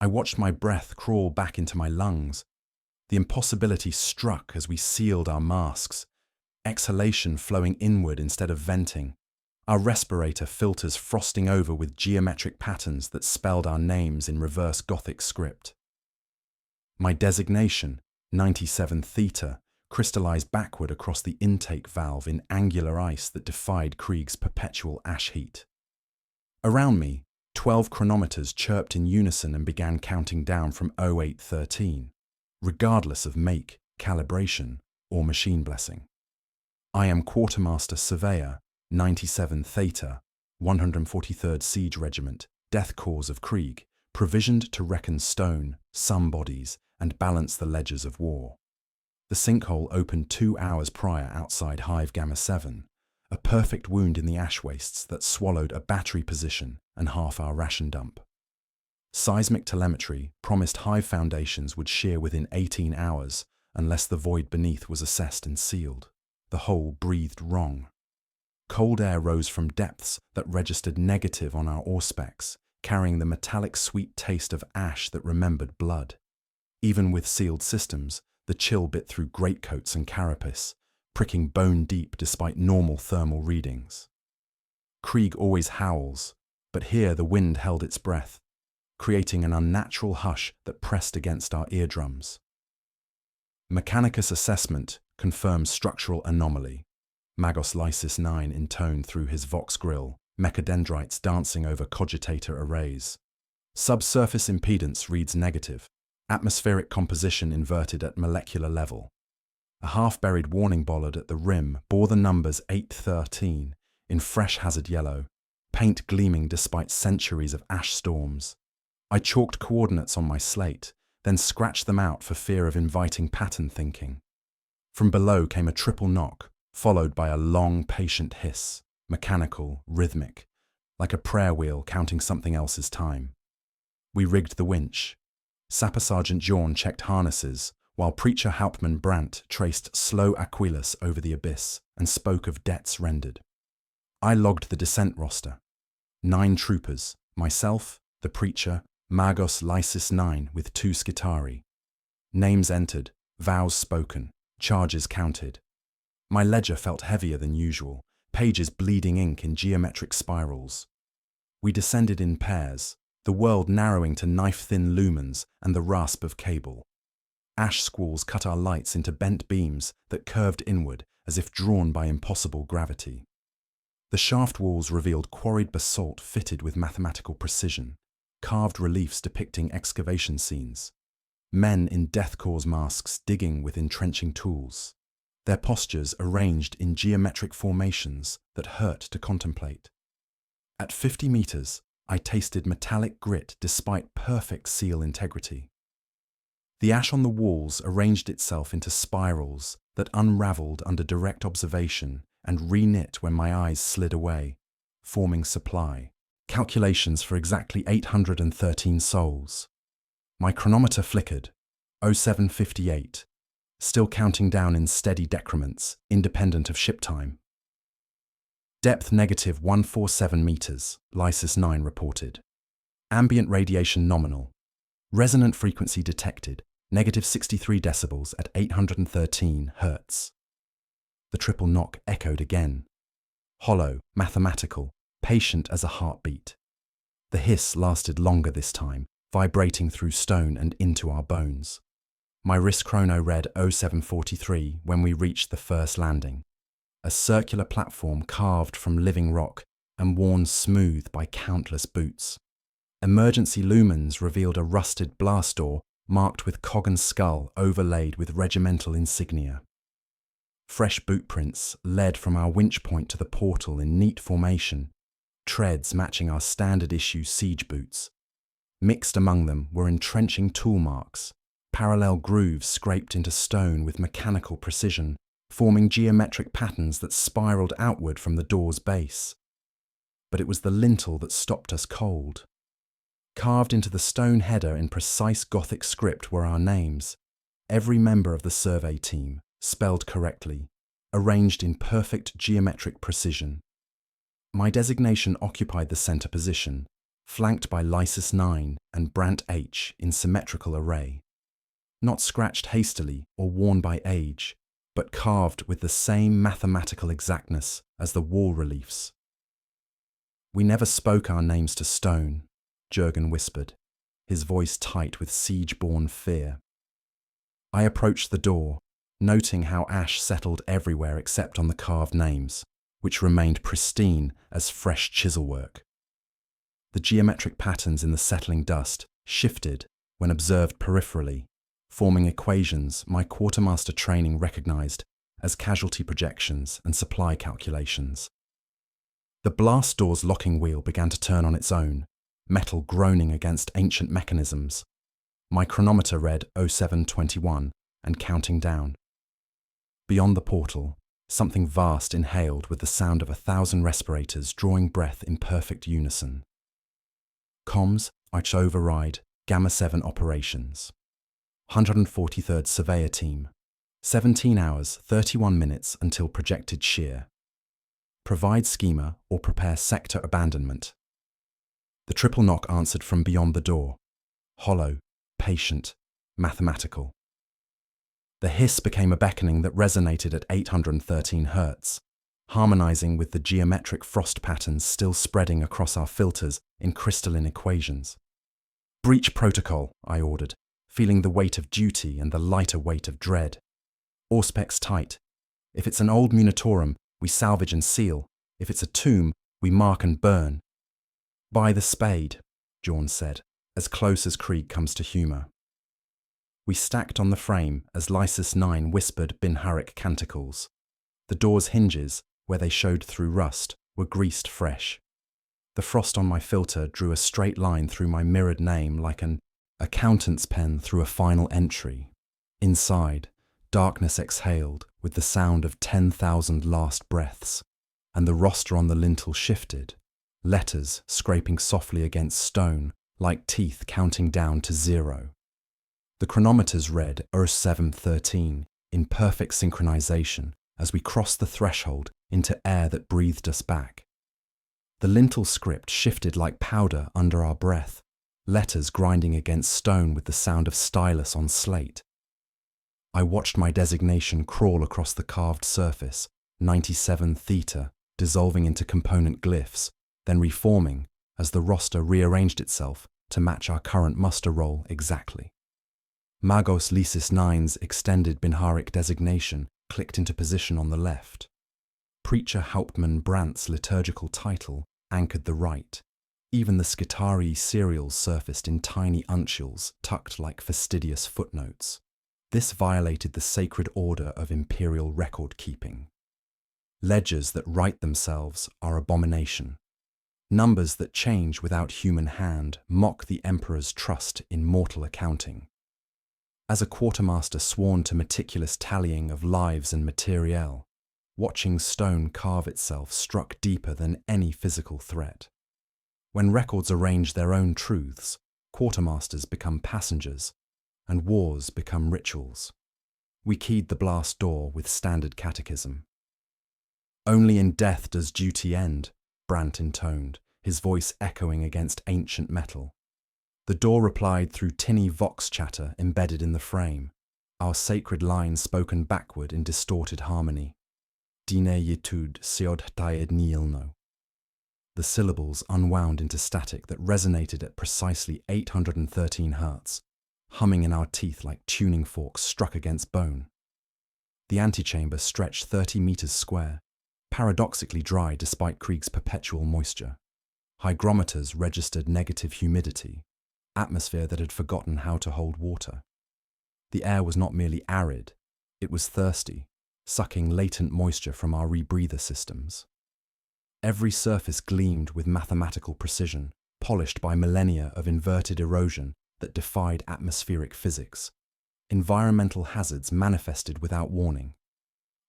I watched my breath crawl back into my lungs. The impossibility struck as we sealed our masks, exhalation flowing inward instead of venting, our respirator filters frosting over with geometric patterns that spelled our names in reverse Gothic script. My designation, 97 Theta, crystallized backward across the intake valve in angular ice that defied Krieg's perpetual ash heat. Around me, 12 chronometers chirped in unison and began counting down from 0813, regardless of make, calibration, or machine blessing. I am Quartermaster Surveyor, 97 Theta, 143rd Siege Regiment, Death Corps of Krieg, provisioned to reckon stone, some bodies, and balance the ledgers of war. The sinkhole opened 2 hours prior outside Hive Gamma 7, a perfect wound in the ash wastes that swallowed a battery position and half our ration dump. Seismic telemetry promised Hive foundations would shear within 18 hours unless the void beneath was assessed and sealed. The hole breathed wrong. Cold air rose from depths that registered negative on our auspex, carrying the metallic sweet taste of ash that remembered blood. Even with sealed systems, the chill bit through greatcoats and carapace, pricking bone deep despite normal thermal readings. Krieg always howls, but here the wind held its breath, creating an unnatural hush that pressed against our eardrums. Mechanicus assessment confirms structural anomaly. Magos Lysis 9 intoned through his Vox grill, mechadendrites dancing over cogitator arrays. Subsurface impedance reads negative. Atmospheric composition inverted at molecular level. A half-buried warning bollard at the rim bore the numbers 813 in fresh hazard yellow, paint gleaming despite centuries of ash storms. I chalked coordinates on my slate, then scratched them out for fear of inviting pattern thinking. From below came a triple knock, followed by a long, patient hiss, mechanical, rhythmic, like a prayer wheel counting something else's time. We rigged the winch. Sapper Sergeant Jorn checked harnesses, while Preacher Hauptmann Brandt traced slow Aquilus over the abyss and spoke of debts rendered. I logged the descent roster. 9 troopers, myself, the Preacher, Magos Lysis 9 with 2 Skitari. Names entered, vows spoken, charges counted. My ledger felt heavier than usual, pages bleeding ink in geometric spirals. We descended in pairs, the world narrowing to knife-thin lumens and the rasp of cable. Ash squalls cut our lights into bent beams that curved inward as if drawn by impossible gravity. The shaft walls revealed quarried basalt fitted with mathematical precision, carved reliefs depicting excavation scenes. Men in Death Corps masks digging with entrenching tools, their postures arranged in geometric formations that hurt to contemplate. At 50 meters, I tasted metallic grit despite perfect seal integrity. The ash on the walls arranged itself into spirals that unraveled under direct observation and reknit when my eyes slid away, forming supply. Calculations for exactly 813 souls. My chronometer flickered, 0758, still counting down in steady decrements, independent of ship time. Depth negative 147 meters, Lysis 9 reported. Ambient radiation nominal. Resonant frequency detected, negative 63 decibels at 813 hertz. The triple knock echoed again. Hollow, mathematical, patient as a heartbeat. The hiss lasted longer this time, vibrating through stone and into our bones. My wrist chrono read 0743 when we reached the first landing. A circular platform carved from living rock and worn smooth by countless boots. Emergency lumens revealed a rusted blast door marked with cog and skull overlaid with regimental insignia. Fresh boot prints led from our winch point to the portal in neat formation, treads matching our standard-issue siege boots. Mixed among them were entrenching tool marks, parallel grooves scraped into stone with mechanical precision, forming geometric patterns that spiraled outward from the door's base. But it was the lintel that stopped us cold. Carved into the stone header in precise Gothic script were our names, every member of the survey team, spelled correctly, arranged in perfect geometric precision. My designation occupied the center position, flanked by Lysis 9 and Brant H in symmetrical array. Not scratched hastily or worn by age, but carved with the same mathematical exactness as the wall reliefs. "We never spoke our names to stone," Jurgen whispered, his voice tight with siege-born fear. I approached the door, noting how ash settled everywhere except on the carved names, which remained pristine as fresh chiselwork. The geometric patterns in the settling dust shifted when observed peripherally, forming equations my quartermaster training recognized as casualty projections and supply calculations. The blast door's locking wheel began to turn on its own, metal groaning against ancient mechanisms. My chronometer read 0721 and counting down. Beyond the portal, something vast inhaled with the sound of 1,000 respirators drawing breath in perfect unison. Comms, Arch Override, Gamma 7 Operations. 143rd Surveyor Team. 17 hours, 31 minutes until projected shear. Provide schema or prepare sector abandonment. The triple knock answered from beyond the door. Hollow, patient, mathematical. The hiss became a beckoning that resonated at 813 Hz, harmonizing with the geometric frost patterns still spreading across our filters in crystalline equations. "Breach protocol," I ordered, feeling the weight of duty and the lighter weight of dread. "Auspex tight. If it's an old Munitorum, we salvage and seal. If it's a tomb, we mark and burn." "By the spade," Jorn said, as close as Krieg comes to humour. We stacked on the frame as Lysis 9 whispered Binharic canticles. The door's hinges, where they showed through rust, were greased fresh. The frost on my filter drew a straight line through my mirrored name like an accountant's pen through a final entry. Inside, darkness exhaled with the sound of 10,000 last breaths, and the roster on the lintel shifted, letters scraping softly against stone like teeth counting down to 0. The chronometers read 0713 in perfect synchronization as we crossed the threshold into air that breathed us back. The lintel script shifted like powder under our breath, letters grinding against stone with the sound of stylus on slate. I watched my designation crawl across the carved surface, 97 theta, dissolving into component glyphs, then reforming as the roster rearranged itself to match our current muster roll exactly. Magos Lysis 9's extended Binharic designation clicked into position on the left. Preacher Hauptmann Brandt's liturgical title anchored the right. Even the Skitarii serials surfaced in tiny uncials tucked like fastidious footnotes. This violated the sacred order of imperial record-keeping. Ledgers that write themselves are abomination. Numbers that change without human hand mock the emperor's trust in mortal accounting. As a quartermaster sworn to meticulous tallying of lives and materiel, watching stone carve itself struck deeper than any physical threat. When records arrange their own truths, quartermasters become passengers, and wars become rituals. We keyed the blast door with standard catechism. "Only in death does duty end," Brandt intoned, his voice echoing against ancient metal. The door replied through tinny vox chatter embedded in the frame, our sacred lines spoken backward in distorted harmony. "Dine yetud seod taed nielno." The syllables unwound into static that resonated at precisely 813 Hz, humming in our teeth like tuning forks struck against bone. The antechamber stretched 30 meters square, paradoxically dry despite Krieg's perpetual moisture. Hygrometers registered negative humidity, atmosphere that had forgotten how to hold water. The air was not merely arid, it was thirsty, sucking latent moisture from our rebreather systems. Every surface gleamed with mathematical precision, polished by millennia of inverted erosion that defied atmospheric physics. Environmental hazards manifested without warning.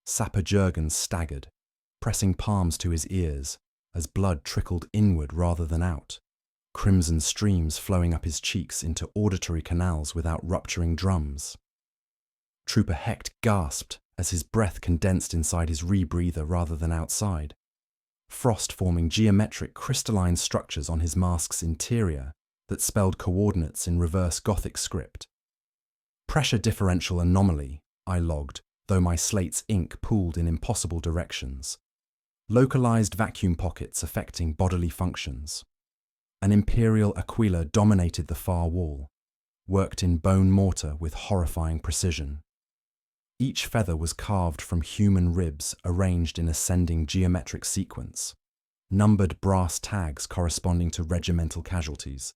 Sapper Jurgen staggered, pressing palms to his ears as blood trickled inward rather than out, crimson streams flowing up his cheeks into auditory canals without rupturing drums. Trooper Hecht gasped as his breath condensed inside his rebreather rather than outside. frost forming geometric crystalline structures on his mask's interior that spelled coordinates in reverse Gothic script. Pressure differential anomaly, I logged, though my slate's ink pooled in impossible directions. Localized vacuum pockets affecting bodily functions. An Imperial Aquila dominated the far wall, worked in bone mortar with horrifying precision. Each feather was carved from human ribs arranged in ascending geometric sequence, numbered brass tags corresponding to regimental casualties.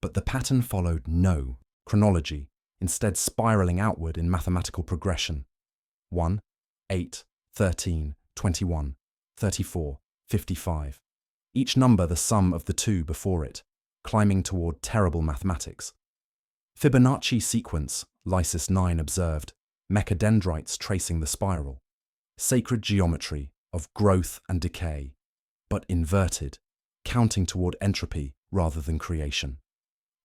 But the pattern followed no chronology, instead spiraling outward in mathematical progression. 1, 8, 13, 21, 34, 55. Each number the sum of the two before it, climbing toward terrible mathematics. Fibonacci sequence, Lysis 9 observed, mechadendrites tracing the spiral. Sacred geometry of growth and decay, but inverted, counting toward entropy rather than creation.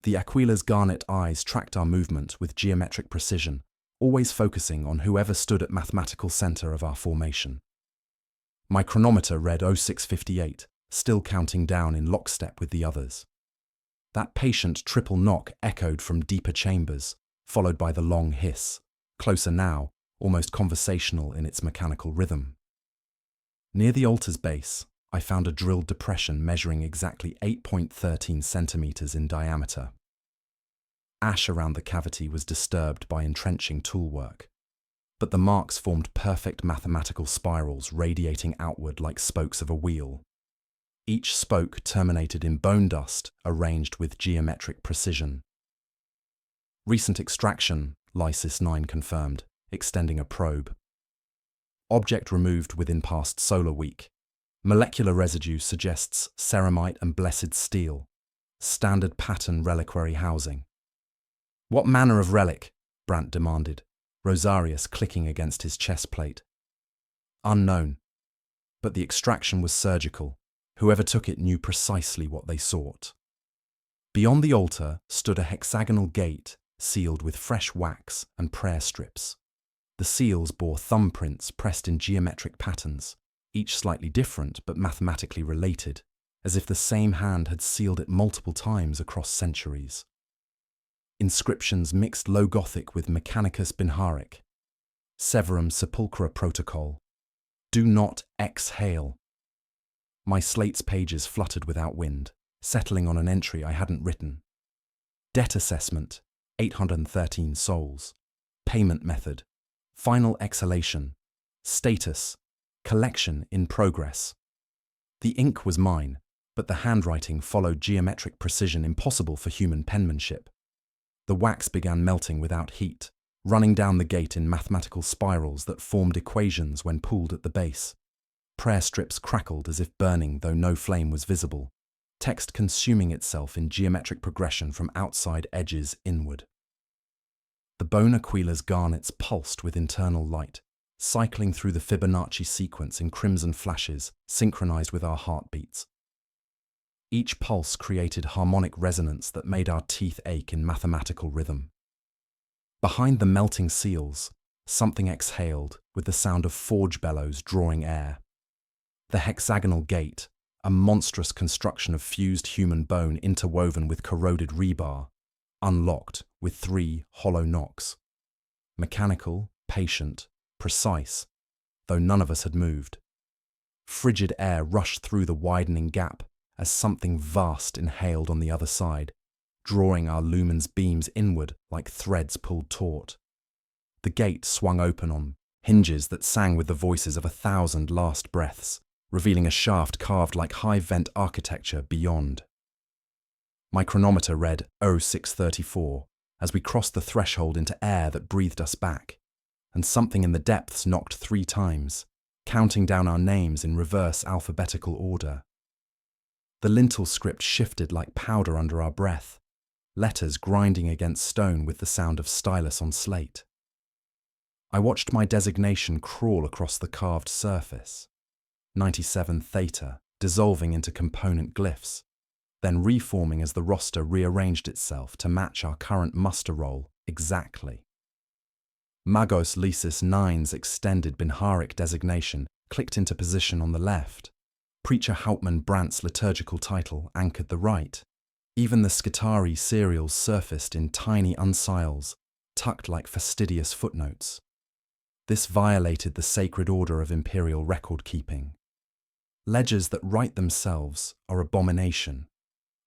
The Aquila's garnet eyes tracked our movement with geometric precision, always focusing on whoever stood at mathematical center of our formation. My chronometer read 0658, still counting down in lockstep with the others. That patient triple knock echoed from deeper chambers, followed by the long hiss, closer now, almost conversational in its mechanical rhythm. Near the altar's base, I found a drilled depression measuring exactly 8.13 centimeters in diameter. Ash around the cavity was disturbed by entrenching toolwork, but the marks formed perfect mathematical spirals radiating outward like spokes of a wheel. Each spoke terminated in bone dust arranged with geometric precision. Recent extraction, Lysis 9 confirmed, extending a probe. Object removed within past solar week. Molecular residue suggests ceramite and blessed steel. Standard pattern reliquary housing. What manner of relic? Brandt demanded, Rosarius clicking against his chest plate. Unknown. But the extraction was surgical. Whoever took it knew precisely what they sought. Beyond the altar stood a hexagonal gate sealed with fresh wax and prayer strips. The seals bore thumbprints pressed in geometric patterns, each slightly different but mathematically related, as if the same hand had sealed it multiple times across centuries. Inscriptions mixed Low Gothic with Mechanicus Binharic. Severum Sepulchra Protocol. Do not exhale. My slate's pages fluttered without wind, settling on an entry I hadn't written. Debt assessment, 813 souls. Payment method, final exhalation. Status, collection in progress. The ink was mine, but the handwriting followed geometric precision impossible for human penmanship. The wax began melting without heat, running down the gate in mathematical spirals that formed equations when pulled at the base. Prayer strips crackled as if burning, though no flame was visible, text consuming itself in geometric progression from outside edges inward. The bone Aquila's garnets pulsed with internal light, cycling through the Fibonacci sequence in crimson flashes, synchronized with our heartbeats. Each pulse created harmonic resonance that made our teeth ache in mathematical rhythm. Behind the melting seals, something exhaled with the sound of forge bellows drawing air. The hexagonal gate, a monstrous construction of fused human bone interwoven with corroded rebar, unlocked with 3 hollow knocks. Mechanical, patient, precise, though none of us had moved. Frigid air rushed through the widening gap as something vast inhaled on the other side, drawing our lumen's beams inward like threads pulled taut. The gate swung open on hinges that sang with the voices of 1,000 last breaths, revealing a shaft carved like high-vent architecture beyond. My chronometer read 0634 as we crossed the threshold into air that breathed us back, and something in the depths knocked 3 times, counting down our names in reverse alphabetical order. The lintel script shifted like powder under our breath, letters grinding against stone with the sound of stylus on slate. I watched my designation crawl across the carved surface, 97 theta, dissolving into component glyphs, then reforming as the roster rearranged itself to match our current muster roll exactly. Magos Lysis 9's extended Binharic designation clicked into position on the left, Preacher Hauptmann Brandt's liturgical title anchored the rite. Even the Scutari serials surfaced in tiny uncials, tucked like fastidious footnotes. This violated the sacred order of imperial record-keeping. Ledgers that write themselves are abomination.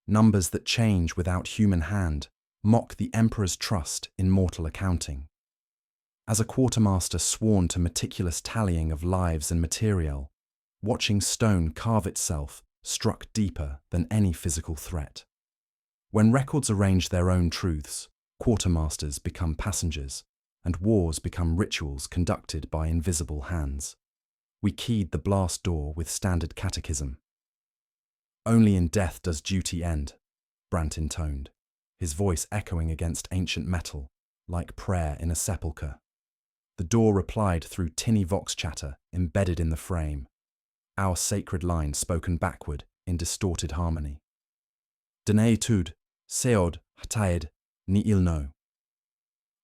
Numbers that change without human hand mock the emperor's trust in mortal accounting. As a quartermaster sworn to meticulous tallying of lives and materiel, watching stone carve itself struck deeper than any physical threat. When records arrange their own truths, quartermasters become passengers, and wars become rituals conducted by invisible hands. We keyed the blast door with standard catechism. "Only in death does duty end," Brandt intoned, his voice echoing against ancient metal, like prayer in a sepulchre. The door replied through tinny vox chatter embedded in the frame, our sacred line spoken backward in distorted harmony. "Dene tud, seod, hataed, ni il no."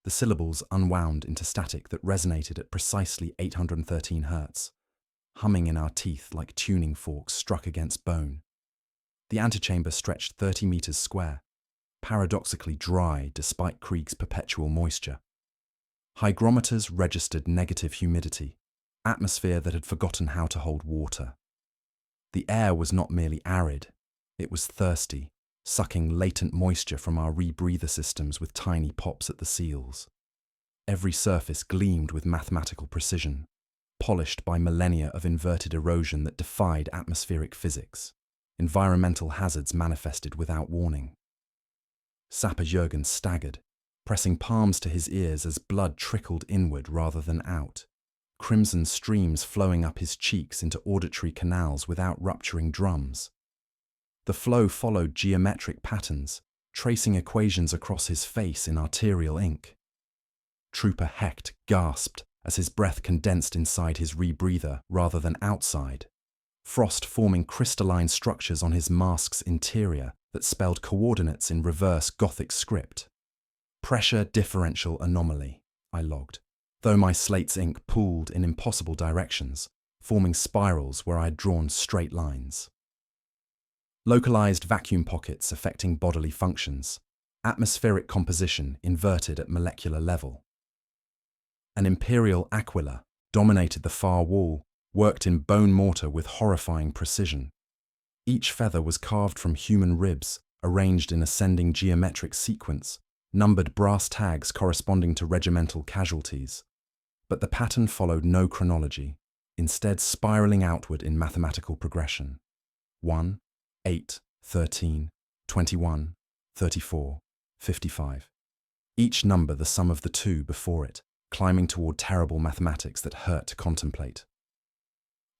The syllables unwound into static that resonated at precisely 813 Hz, humming in our teeth like tuning forks struck against bone. The antechamber stretched 30 meters square, paradoxically dry despite Krieg's perpetual moisture. Hygrometers registered negative humidity, atmosphere that had forgotten how to hold water. The air was not merely arid, it was thirsty, sucking latent moisture from our rebreather systems with tiny pops at the seals. Every surface gleamed with mathematical precision, polished by millennia of inverted erosion that defied atmospheric physics. Environmental hazards manifested without warning. Sapper Jürgen staggered, pressing palms to his ears as blood trickled inward rather than out, crimson streams flowing up his cheeks into auditory canals without rupturing drums. The flow followed geometric patterns, tracing equations across his face in arterial ink. Trooper Hecht gasped as his breath condensed inside his rebreather rather than outside, frost forming crystalline structures on his mask's interior that spelled coordinates in reverse Gothic script. "Pressure differential anomaly," I logged, though my slate's ink pooled in impossible directions, forming spirals where I had drawn straight lines. Localized vacuum pockets affecting bodily functions, atmospheric composition inverted at molecular level. An imperial aquila dominated the far wall, worked in bone mortar with horrifying precision. Each feather was carved from human ribs, arranged in ascending geometric sequence, numbered brass tags corresponding to regimental casualties. But the pattern followed no chronology, instead spiraling outward in mathematical progression. 1, 8, 13, 21, 34, 55. Each number the sum of the two before it, climbing toward terrible mathematics that hurt to contemplate.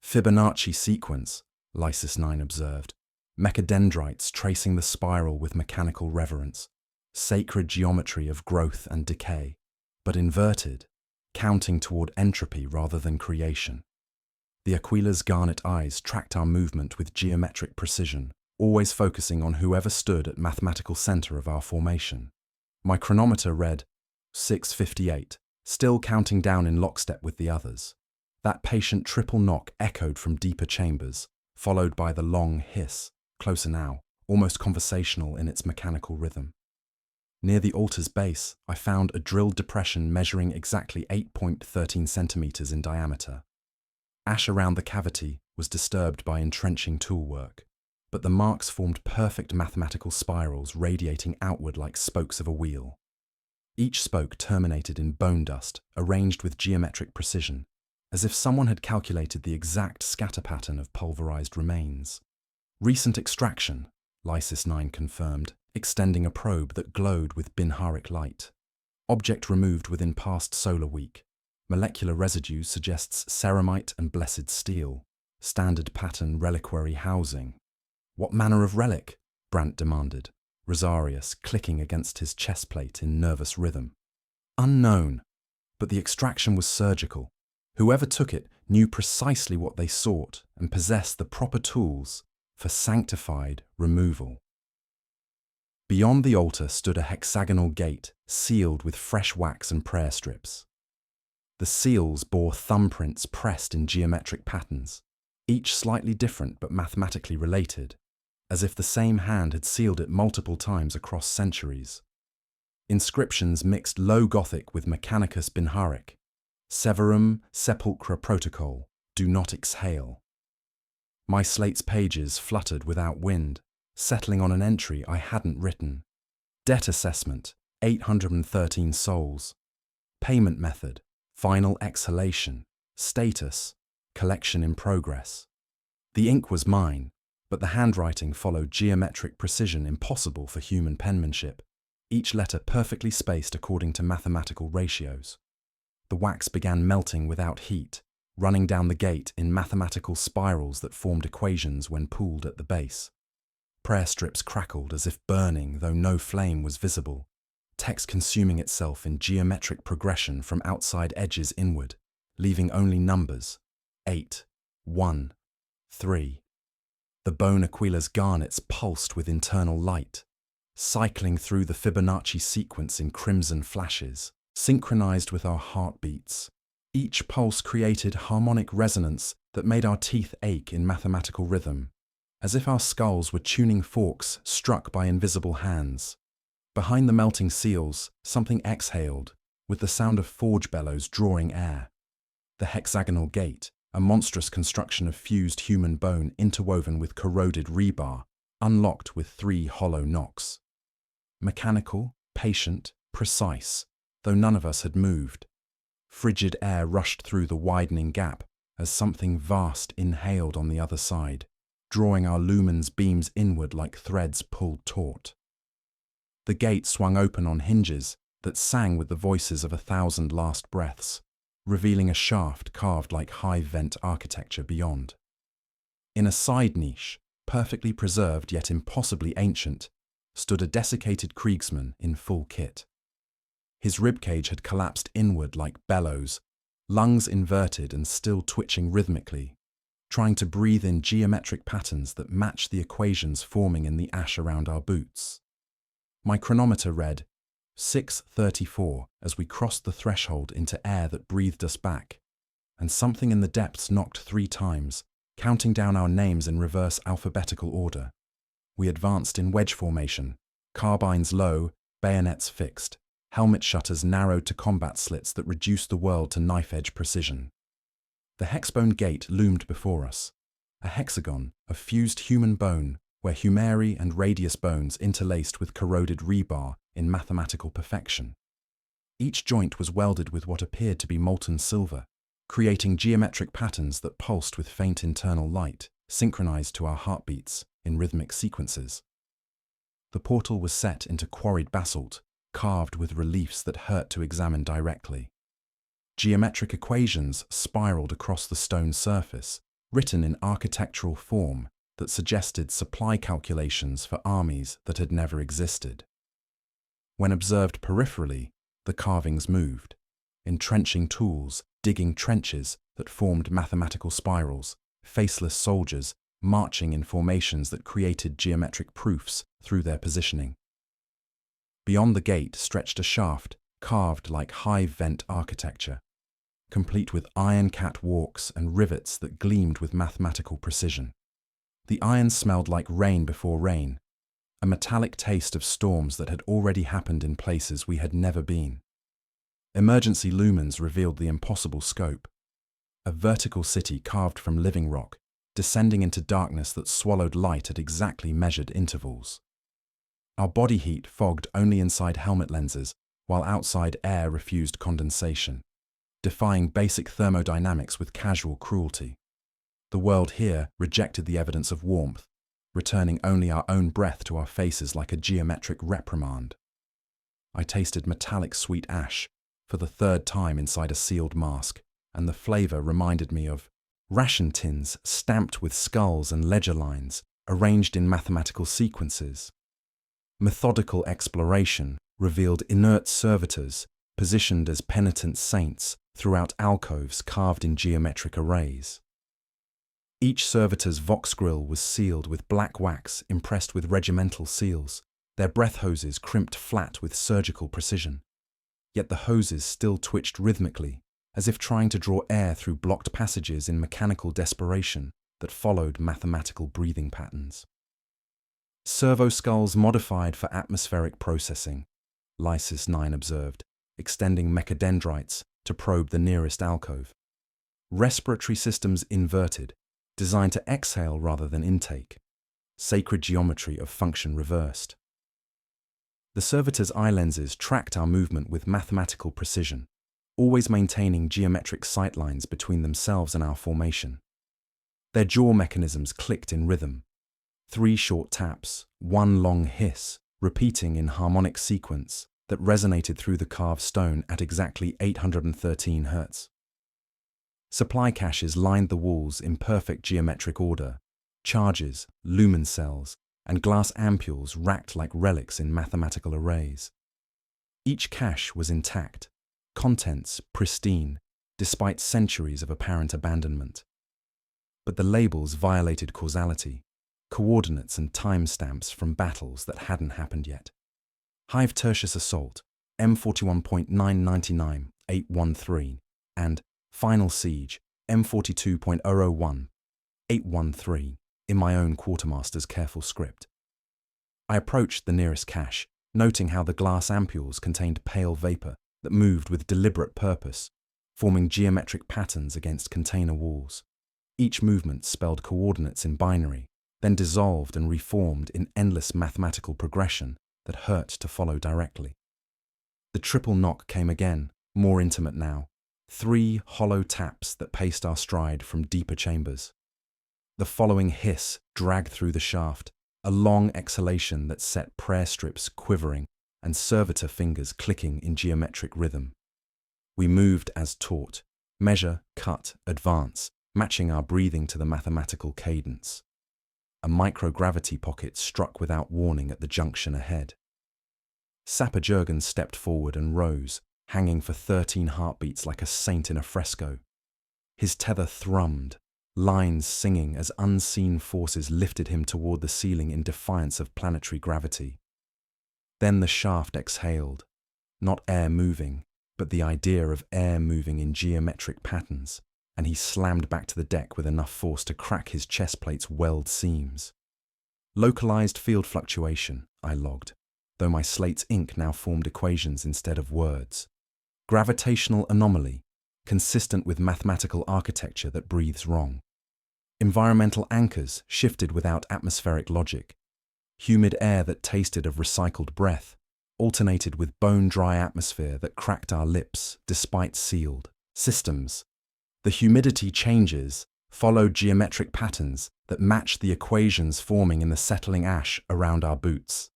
"Fibonacci sequence," Lysis 9 observed, mechadendrites tracing the spiral with mechanical reverence, sacred geometry of growth and decay, but inverted, counting toward entropy rather than creation. The aquila's garnet eyes tracked our movement with geometric precision, always focusing on whoever stood at mathematical center of our formation. My chronometer read 6:58, still counting down in lockstep with the others. That patient triple knock echoed from deeper chambers, followed by the long hiss, closer now, almost conversational in its mechanical rhythm. Near the altar's base, I found a drilled depression measuring exactly 8.13 centimeters in diameter. Ash around the cavity was disturbed by entrenching toolwork, but the marks formed perfect mathematical spirals radiating outward like spokes of a wheel. Each spoke terminated in bone dust, arranged with geometric precision, as if someone had calculated the exact scatter pattern of pulverized remains. "Recent extraction," Lysis 9 confirmed, extending a probe that glowed with binharic light. "Object removed within past solar week. Molecular residue suggests ceramite and blessed steel. Standard pattern reliquary housing." "What manner of relic?" Brandt demanded, Rosarius clicking against his chest plate in nervous rhythm. "Unknown, but the extraction was surgical. Whoever took it knew precisely what they sought and possessed the proper tools for sanctified removal." Beyond the altar stood a hexagonal gate sealed with fresh wax and prayer strips. The seals bore thumbprints pressed in geometric patterns, each slightly different but mathematically related, as if the same hand had sealed it multiple times across centuries. Inscriptions mixed Low Gothic with Mechanicus Binharic, Severum Sepulchra Protocol, do not exhale. My slate's pages fluttered without wind, settling on an entry I hadn't written. Debt assessment, 813 souls. Payment method, final exhalation. Status, collection in progress. The ink was mine, but the handwriting followed geometric precision impossible for human penmanship, each letter perfectly spaced according to mathematical ratios. The wax began melting without heat, running down the gate in mathematical spirals that formed equations when pooled at the base. Prayer strips crackled as if burning, though no flame was visible, text consuming itself in geometric progression from outside edges inward, leaving only numbers, 8, 1, 3. The bone Aquila's garnets pulsed with internal light, cycling through the Fibonacci sequence in crimson flashes, synchronized with our heartbeats. Each pulse created harmonic resonance that made our teeth ache in mathematical rhythm, as if our skulls were tuning forks struck by invisible hands. Behind the melting seals, something exhaled, with the sound of forge bellows drawing air. The hexagonal gate, a monstrous construction of fused human bone interwoven with corroded rebar, unlocked with 3 hollow knocks. Mechanical, patient, precise, though none of us had moved. Frigid air rushed through the widening gap as something vast inhaled on the other side, drawing our lumen's beams inward like threads pulled taut. The gate swung open on hinges that sang with the voices of 1,000 last breaths, revealing a shaft carved like hive-vent architecture beyond. In a side niche, perfectly preserved yet impossibly ancient, stood a desiccated kriegsman in full kit. His ribcage had collapsed inward like bellows, lungs inverted and still twitching rhythmically, trying to breathe in geometric patterns that matched the equations forming in the ash around our boots. My chronometer read 6:34 as we crossed the threshold into air that breathed us back, and something in the depths knocked 3 times, counting down our names in reverse alphabetical order. We advanced in wedge formation, carbines low, bayonets fixed, helmet shutters narrowed to combat slits that reduced the world to knife-edge precision. The hexbone gate loomed before us, a hexagon of fused human bone where humeri and radius bones interlaced with corroded rebar in mathematical perfection. Each joint was welded with what appeared to be molten silver, creating geometric patterns that pulsed with faint internal light, synchronized to our heartbeats in rhythmic sequences. The portal was set into quarried basalt, carved with reliefs that hurt to examine directly. Geometric equations spiraled across the stone surface, written in architectural form that suggested supply calculations for armies that had never existed. When observed peripherally, the carvings moved, entrenching tools, digging trenches that formed mathematical spirals, faceless soldiers marching in formations that created geometric proofs through their positioning. Beyond the gate stretched a shaft carved like hive-vent architecture, complete with iron catwalks and rivets that gleamed with mathematical precision. The iron smelled like rain before rain, a metallic taste of storms that had already happened in places we had never been. Emergency lumens revealed the impossible scope. A vertical city carved from living rock, descending into darkness that swallowed light at exactly measured intervals. Our body heat fogged only inside helmet lenses, while outside air refused condensation, defying basic thermodynamics with casual cruelty. The world here rejected the evidence of warmth, returning only our own breath to our faces like a geometric reprimand. I tasted metallic sweet ash for the 3rd time inside a sealed mask, and the flavor reminded me of ration tins stamped with skulls and ledger lines, arranged in mathematical sequences. Methodical exploration revealed inert servitors positioned as penitent saints throughout alcoves carved in geometric arrays. Each servitor's vox grill was sealed with black wax impressed with regimental seals, their breath hoses crimped flat with surgical precision. Yet the hoses still twitched rhythmically, as if trying to draw air through blocked passages in mechanical desperation, that followed mathematical breathing patterns. Servo skulls modified for atmospheric processing, Lysis 9 observed, extending mechadendrites to probe the nearest alcove. Respiratory systems inverted, designed to exhale rather than intake. Sacred geometry of function reversed. The servitor's eye lenses tracked our movement with mathematical precision, always maintaining geometric sightlines between themselves and our formation. Their jaw mechanisms clicked in rhythm. 3 short taps, 1 long hiss, repeating in harmonic sequence that resonated through the carved stone at exactly 813 Hz. Supply caches lined the walls in perfect geometric order, charges, lumen cells, and glass ampules racked like relics in mathematical arrays. Each cache was intact, contents pristine, despite centuries of apparent abandonment. But the labels violated causality, coordinates and timestamps from battles that hadn't happened yet. Hive Tertius Assault, M41.999, 813, and Final Siege, M42.001, 813, in my own quartermaster's careful script. I approached the nearest cache, noting how the glass ampules contained pale vapor that moved with deliberate purpose, forming geometric patterns against container walls. Each movement spelled coordinates in binary, then dissolved and reformed in endless mathematical progression that hurt to follow directly. The triple knock came again, more intimate now. 3 hollow taps that paced our stride from deeper chambers. The following hiss dragged through the shaft, a long exhalation that set prayer strips quivering and servitor fingers clicking in geometric rhythm. We moved as taught, measure, cut, advance, matching our breathing to the mathematical cadence. A microgravity pocket struck without warning at the junction ahead. Sapper Jurgen stepped forward and rose, hanging for 13 heartbeats like a saint in a fresco. His tether thrummed, lines singing as unseen forces lifted him toward the ceiling in defiance of planetary gravity. Then the shaft exhaled, not air moving, but the idea of air moving in geometric patterns, and he slammed back to the deck with enough force to crack his chest plate's weld seams. Localized field fluctuation, I logged, though my slate's ink now formed equations instead of words. Gravitational anomaly, consistent with mathematical architecture that breathes wrong. Environmental anchors shifted without atmospheric logic. Humid air that tasted of recycled breath alternated with bone-dry atmosphere that cracked our lips despite sealed systems. The humidity changes followed geometric patterns that matched the equations forming in the settling ash around our boots.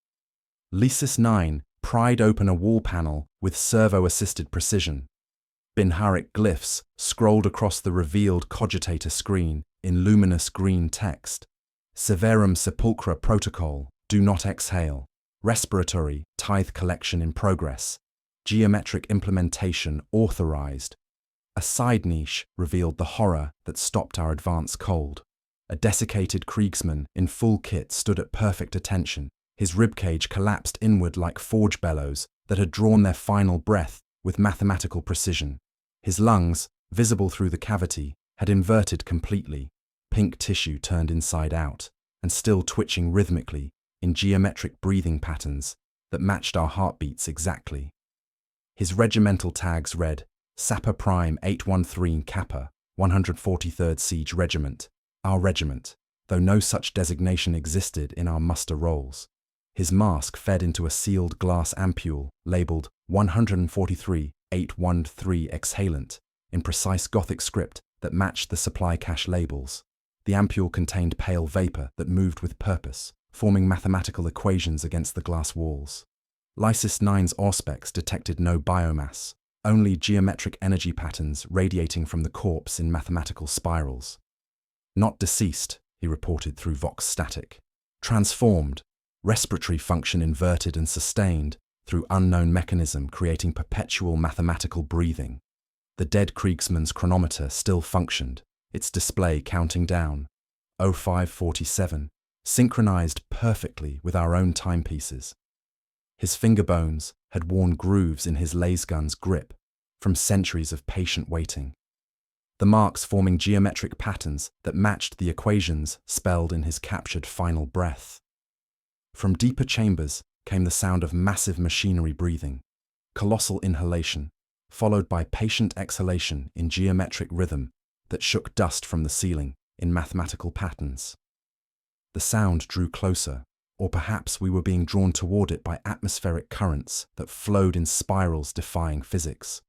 Lysis 9 pried open a wall panel with servo-assisted precision. Binharic glyphs scrolled across the revealed cogitator screen in luminous green text. Severum Sepulchra Protocol, do not exhale. Respiratory, tithe collection in progress. Geometric implementation authorized. A side niche revealed the horror that stopped our advance cold. A desiccated Kriegsman in full kit stood at perfect attention. His ribcage collapsed inward like forge bellows that had drawn their final breath with mathematical precision. His lungs, visible through the cavity, had inverted completely, pink tissue turned inside out, and still twitching rhythmically in geometric breathing patterns that matched our heartbeats exactly. His regimental tags read, Sapper Prime 813 Kappa, 143rd Siege Regiment, our regiment, though no such designation existed in our muster rolls. His mask fed into a sealed glass ampule labeled 143-813 Exhalant in precise Gothic script that matched the supply cache labels. The ampule contained pale vapor that moved with purpose, forming mathematical equations against the glass walls. Lysis 9's auspex detected no biomass, only geometric energy patterns radiating from the corpse in mathematical spirals. Not deceased, he reported through Vox static. Transformed, respiratory function inverted and sustained through unknown mechanism creating perpetual mathematical breathing. The dead Kriegsman's chronometer still functioned, its display counting down, 0547, synchronized perfectly with our own timepieces. His finger bones had worn grooves in his laser gun's grip from centuries of patient waiting. the marks forming geometric patterns that matched the equations spelled in his captured final breath. From deeper chambers came the sound of massive machinery breathing, colossal inhalation, followed by patient exhalation in geometric rhythm that shook dust from the ceiling in mathematical patterns. The sound drew closer, or perhaps we were being drawn toward it by atmospheric currents that flowed in spirals defying physics.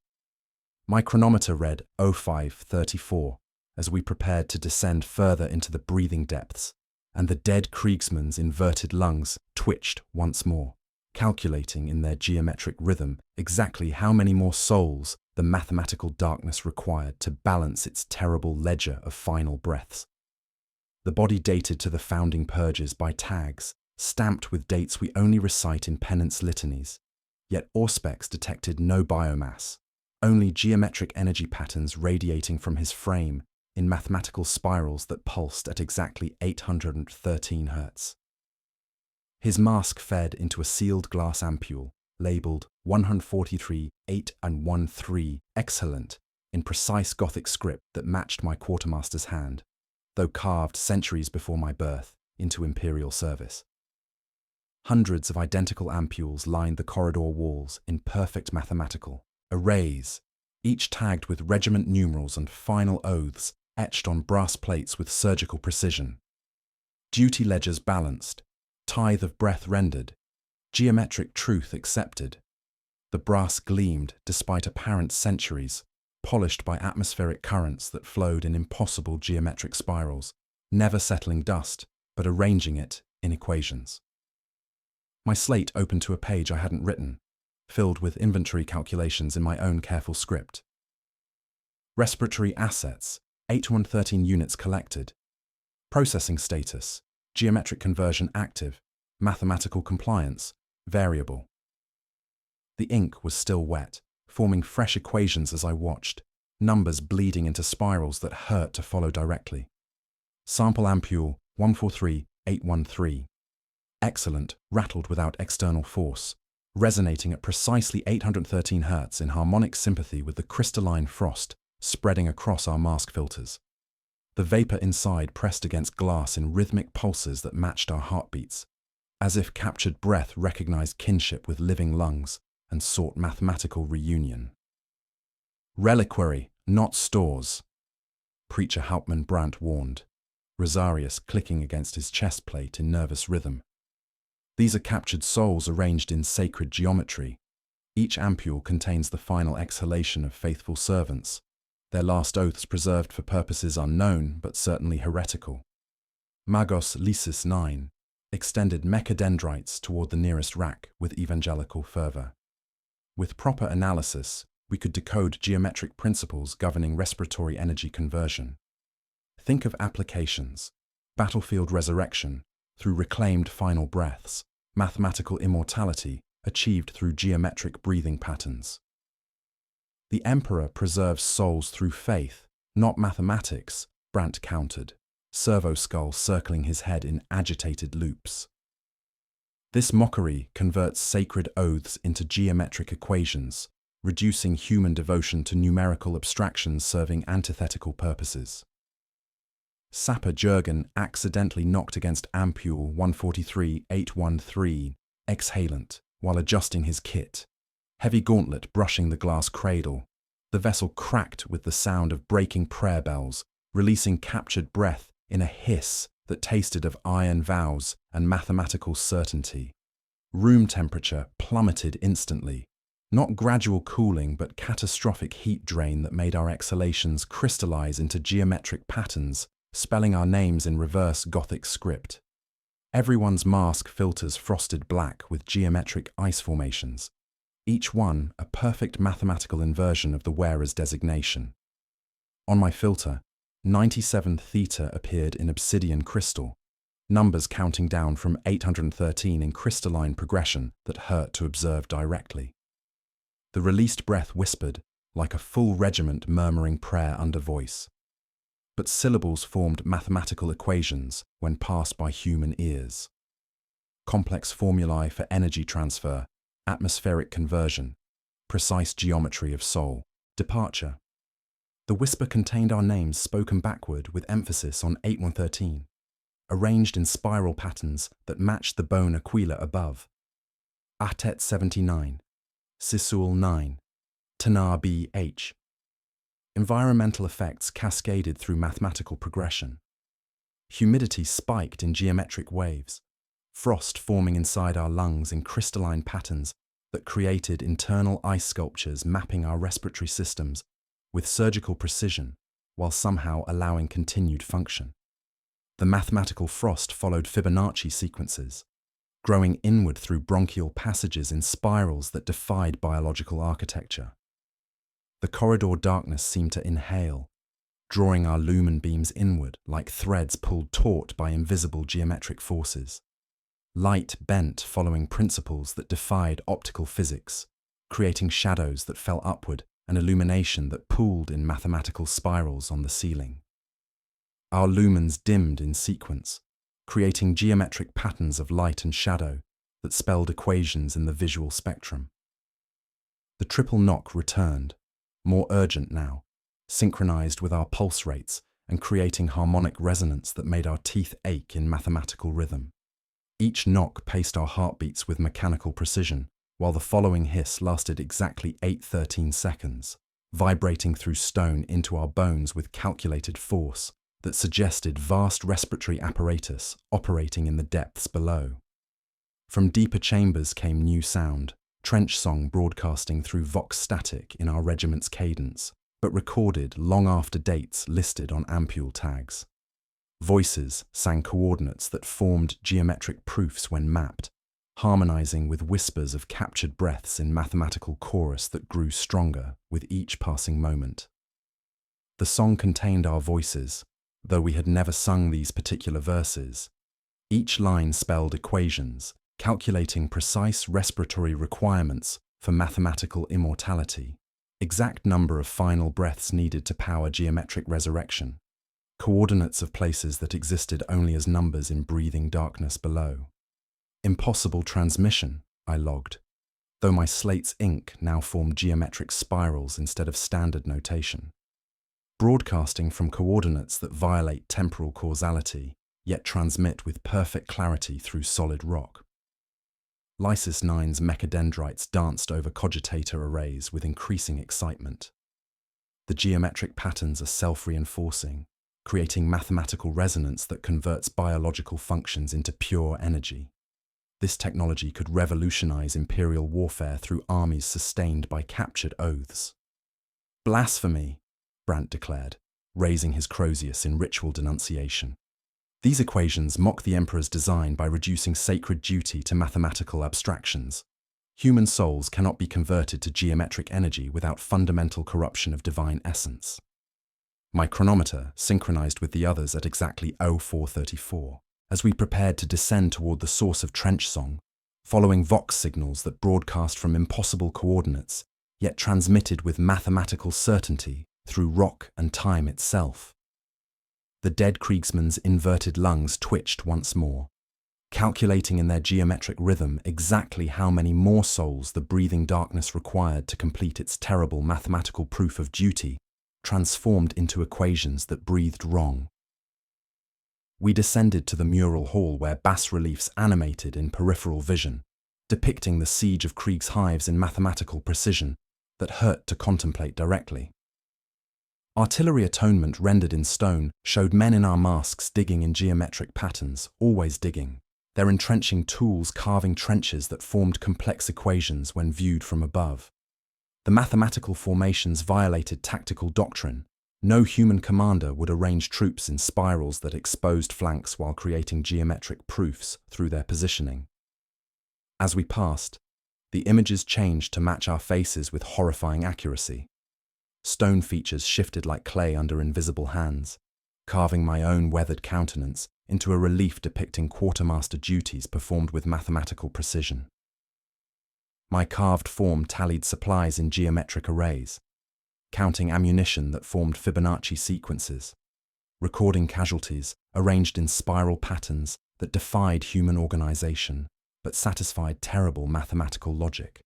My chronometer read 05:34 as we prepared to descend further into the breathing depths, and the dead Kriegsman's inverted lungs twitched once more, calculating in their geometric rhythm exactly how many more souls the mathematical darkness required to balance its terrible ledger of final breaths. The body dated to the founding purges by tags, stamped with dates we only recite in penance litanies, yet Auspex detected no biomass, only geometric energy patterns radiating from his frame in mathematical spirals that pulsed at exactly 813 Hz. His mask fed into a sealed glass ampule, labelled 143 8 and 13 excellent, in precise Gothic script that matched my quartermaster's hand, though carved centuries before my birth into Imperial service. Hundreds of identical ampules lined the corridor walls in perfect mathematical arrays, each tagged with regiment numerals and final oaths etched on brass plates with surgical precision. Duty ledgers balanced, tithe of breath rendered, geometric truth accepted. The brass gleamed despite apparent centuries, polished by atmospheric currents that flowed in impossible geometric spirals, never settling dust, but arranging it in equations. My slate opened to a page I hadn't written, filled with inventory calculations in my own careful script. Respiratory assets, 813 units collected. Processing status, geometric conversion active, mathematical compliance, variable. The ink was still wet, forming fresh equations as I watched, numbers bleeding into spirals that hurt to follow directly. Sample ampule 143813. Excellent, rattled without external force, resonating at precisely 813 Hz in harmonic sympathy with the crystalline frost spreading across our mask filters. The vapor inside pressed against glass in rhythmic pulses that matched our heartbeats, as if captured breath recognized kinship with living lungs and sought mathematical reunion. Reliquary, not stores, Preacher Hauptmann Brandt warned, Rosarius clicking against his chest plate in nervous rhythm. These are captured souls arranged in sacred geometry. Each ampule contains the final exhalation of faithful servants, their last oaths preserved for purposes unknown but certainly heretical. Magos Lysis 9 extended mechadendrites toward the nearest rack with evangelical fervor. With proper analysis, we could decode geometric principles governing respiratory energy conversion. Think of applications: battlefield resurrection through reclaimed final breaths, mathematical immortality achieved through geometric breathing patterns. The Emperor preserves souls through faith, not mathematics, Brandt countered, servo skull circling his head in agitated loops. This mockery converts sacred oaths into geometric equations, reducing human devotion to numerical abstractions serving antithetical purposes. Sapper Jurgen accidentally knocked against ampule 143813, exhalant, while adjusting his kit. Heavy gauntlet brushing the glass cradle. The vessel cracked with the sound of breaking prayer bells, releasing captured breath in a hiss that tasted of iron vows and mathematical certainty. Room temperature plummeted instantly. Not gradual cooling, but catastrophic heat drain that made our exhalations crystallize into geometric patterns, spelling our names in reverse Gothic script. Everyone's mask filters frosted black with geometric ice formations, each one a perfect mathematical inversion of the wearer's designation. On my filter, 97 theta appeared in obsidian crystal, numbers counting down from 813 in crystalline progression that hurt to observe directly. The released breath whispered, like a full regiment murmuring prayer under voice. But syllables formed mathematical equations when passed by human ears. Complex formulae for energy transfer, atmospheric conversion, precise geometry of soul, departure. The whisper contained our names spoken backward with emphasis on 8113, arranged in spiral patterns that matched the bone aquila above. Atet 79, Sisul 9, Tanar BH. Environmental effects cascaded through mathematical progression. Humidity spiked in geometric waves, frost forming inside our lungs in crystalline patterns that created internal ice sculptures mapping our respiratory systems with surgical precision while somehow allowing continued function. The mathematical frost followed Fibonacci sequences, growing inward through bronchial passages in spirals that defied biological architecture. The corridor darkness seemed to inhale, drawing our lumen beams inward like threads pulled taut by invisible geometric forces. Light bent following principles that defied optical physics, creating shadows that fell upward and illumination that pooled in mathematical spirals on the ceiling. Our lumens dimmed in sequence, creating geometric patterns of light and shadow that spelled equations in the visual spectrum. The triple knock returned, more urgent now, synchronized with our pulse rates and creating harmonic resonance that made our teeth ache in mathematical rhythm. Each knock paced our heartbeats with mechanical precision, while the following hiss lasted exactly 813 seconds, vibrating through stone into our bones with calculated force that suggested vast respiratory apparatus operating in the depths below. From deeper chambers came new sound, trench song broadcasting through vox static in our regiment's cadence, but recorded long after dates listed on ampule tags. Voices sang coordinates that formed geometric proofs when mapped, harmonizing with whispers of captured breaths in mathematical chorus that grew stronger with each passing moment. The song contained our voices, though we had never sung these particular verses. Each line spelled equations, calculating precise respiratory requirements for mathematical immortality, exact number of final breaths needed to power geometric resurrection, coordinates of places that existed only as numbers in breathing darkness below. Impossible transmission, I logged, though my slate's ink now formed geometric spirals instead of standard notation. Broadcasting from coordinates that violate temporal causality, yet transmit with perfect clarity through solid rock. Lysis 9's mechadendrites danced over cogitator arrays with increasing excitement. The geometric patterns are self-reinforcing, creating mathematical resonance that converts biological functions into pure energy. This technology could revolutionize imperial warfare through armies sustained by captured oaths. Blasphemy, Brandt declared, raising his Crozius in ritual denunciation. These equations mock the Emperor's design by reducing sacred duty to mathematical abstractions. Human souls cannot be converted to geometric energy without fundamental corruption of divine essence. My chronometer synchronized with the others at exactly 0434. As we prepared to descend toward the source of trench song, following vox signals that broadcast from impossible coordinates, yet transmitted with mathematical certainty through rock and time itself. The dead Kriegsman's inverted lungs twitched once more, calculating in their geometric rhythm exactly how many more souls the breathing darkness required to complete its terrible mathematical proof of duty, transformed into equations that breathed wrong. We descended to the mural hall where bas-reliefs animated in peripheral vision, depicting the siege of Krieg's hives in mathematical precision that hurt to contemplate directly. Artillery atonement rendered in stone showed men in our masks digging in geometric patterns, always digging, their entrenching tools carving trenches that formed complex equations when viewed from above. The mathematical formations violated tactical doctrine. No human commander would arrange troops in spirals that exposed flanks while creating geometric proofs through their positioning. As we passed, the images changed to match our faces with horrifying accuracy. Stone features shifted like clay under invisible hands, carving my own weathered countenance into a relief depicting quartermaster duties performed with mathematical precision. My carved form tallied supplies in geometric arrays, counting ammunition that formed Fibonacci sequences, recording casualties arranged in spiral patterns that defied human organization but satisfied terrible mathematical logic.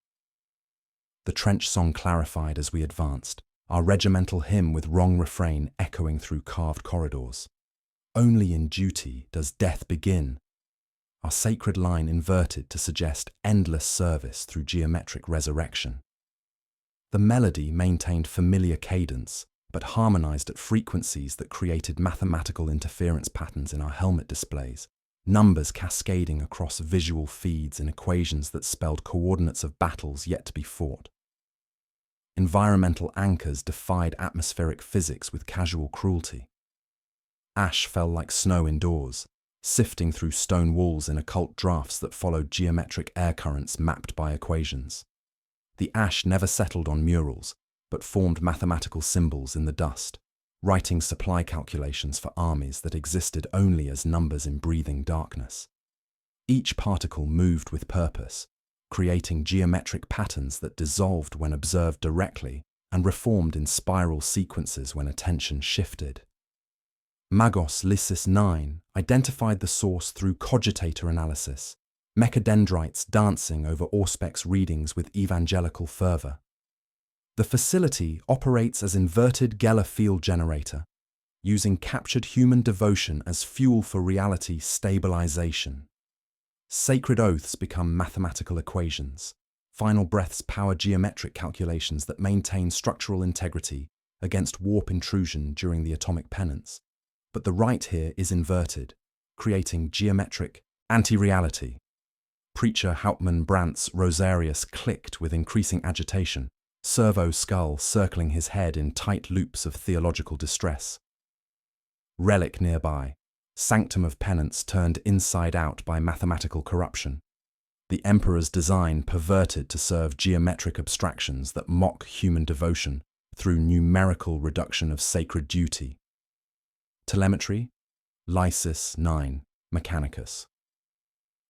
The trench song clarified as we advanced, our regimental hymn with wrong refrain echoing through carved corridors. Only in duty does death begin, our sacred line inverted to suggest endless service through geometric resurrection. The melody maintained familiar cadence, but harmonized at frequencies that created mathematical interference patterns in our helmet displays, numbers cascading across visual feeds in equations that spelled coordinates of battles yet to be fought. Environmental anchors defied atmospheric physics with casual cruelty. Ash fell like snow indoors, sifting through stone walls in occult drafts that followed geometric air currents mapped by equations. The ash never settled on murals, but formed mathematical symbols in the dust, writing supply calculations for armies that existed only as numbers in breathing darkness. Each particle moved with purpose, creating geometric patterns that dissolved when observed directly and reformed in spiral sequences when attention shifted. Magos Lysis 9 identified the source through cogitator analysis, mechadendrites dancing over Auspex readings with evangelical fervor. The facility operates as inverted Geller field generator, using captured human devotion as fuel for reality stabilization. Sacred oaths become mathematical equations. Final breaths power geometric calculations that maintain structural integrity against warp intrusion during the atomic penance. But the right here is inverted, creating geometric anti-reality. Preacher Hauptmann Brandt's Rosarius clicked with increasing agitation, servo skull circling his head in tight loops of theological distress. Relic nearby, sanctum of penance turned inside out by mathematical corruption. The emperor's design perverted to serve geometric abstractions that mock human devotion through numerical reduction of sacred duty. Telemetry, Lysis 9, Mechanicus.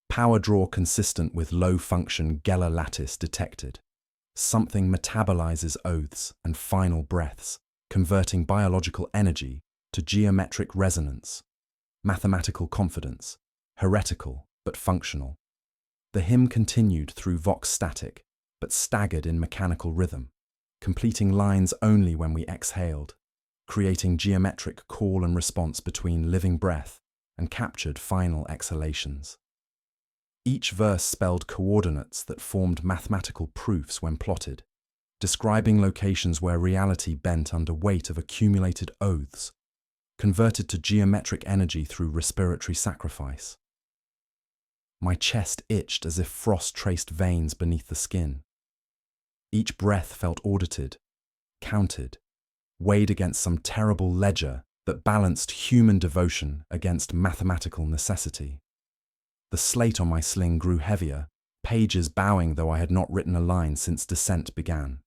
Power draw consistent with low-function Geller lattice detected. Something metabolizes oaths and final breaths, converting biological energy to geometric resonance. Mathematical confidence, heretical but functional. The hymn continued through vox static, but staggered in mechanical rhythm, completing lines only when we exhaled, creating geometric call and response between living breath and captured final exhalations. Each verse spelled coordinates that formed mathematical proofs when plotted, describing locations where reality bent under weight of accumulated oaths, converted to geometric energy through respiratory sacrifice. My chest itched as if frost traced veins beneath the skin. Each breath felt audited, counted, weighed against some terrible ledger that balanced human devotion against mathematical necessity. The slate on my sling grew heavier, pages bowing though I had not written a line since descent began.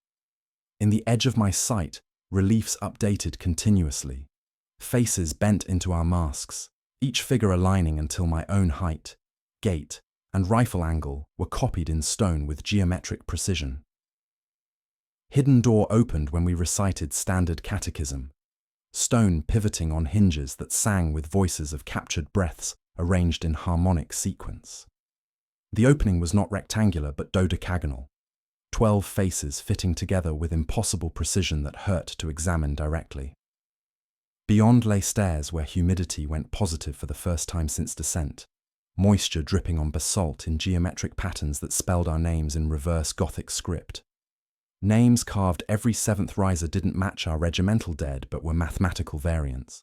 In the edge of my sight, reliefs updated continuously. Faces bent into our masks, each figure aligning until my own height, gait, and rifle angle were copied in stone with geometric precision. Hidden door opened when we recited standard catechism, stone pivoting on hinges that sang with voices of captured breaths arranged in harmonic sequence. The opening was not rectangular but dodecagonal, 12 faces fitting together with impossible precision that hurt to examine directly. Beyond lay stairs where humidity went positive for the first time since descent, moisture dripping on basalt in geometric patterns that spelled our names in reverse Gothic script. Names carved every seventh riser didn't match our regimental dead but were mathematical variants.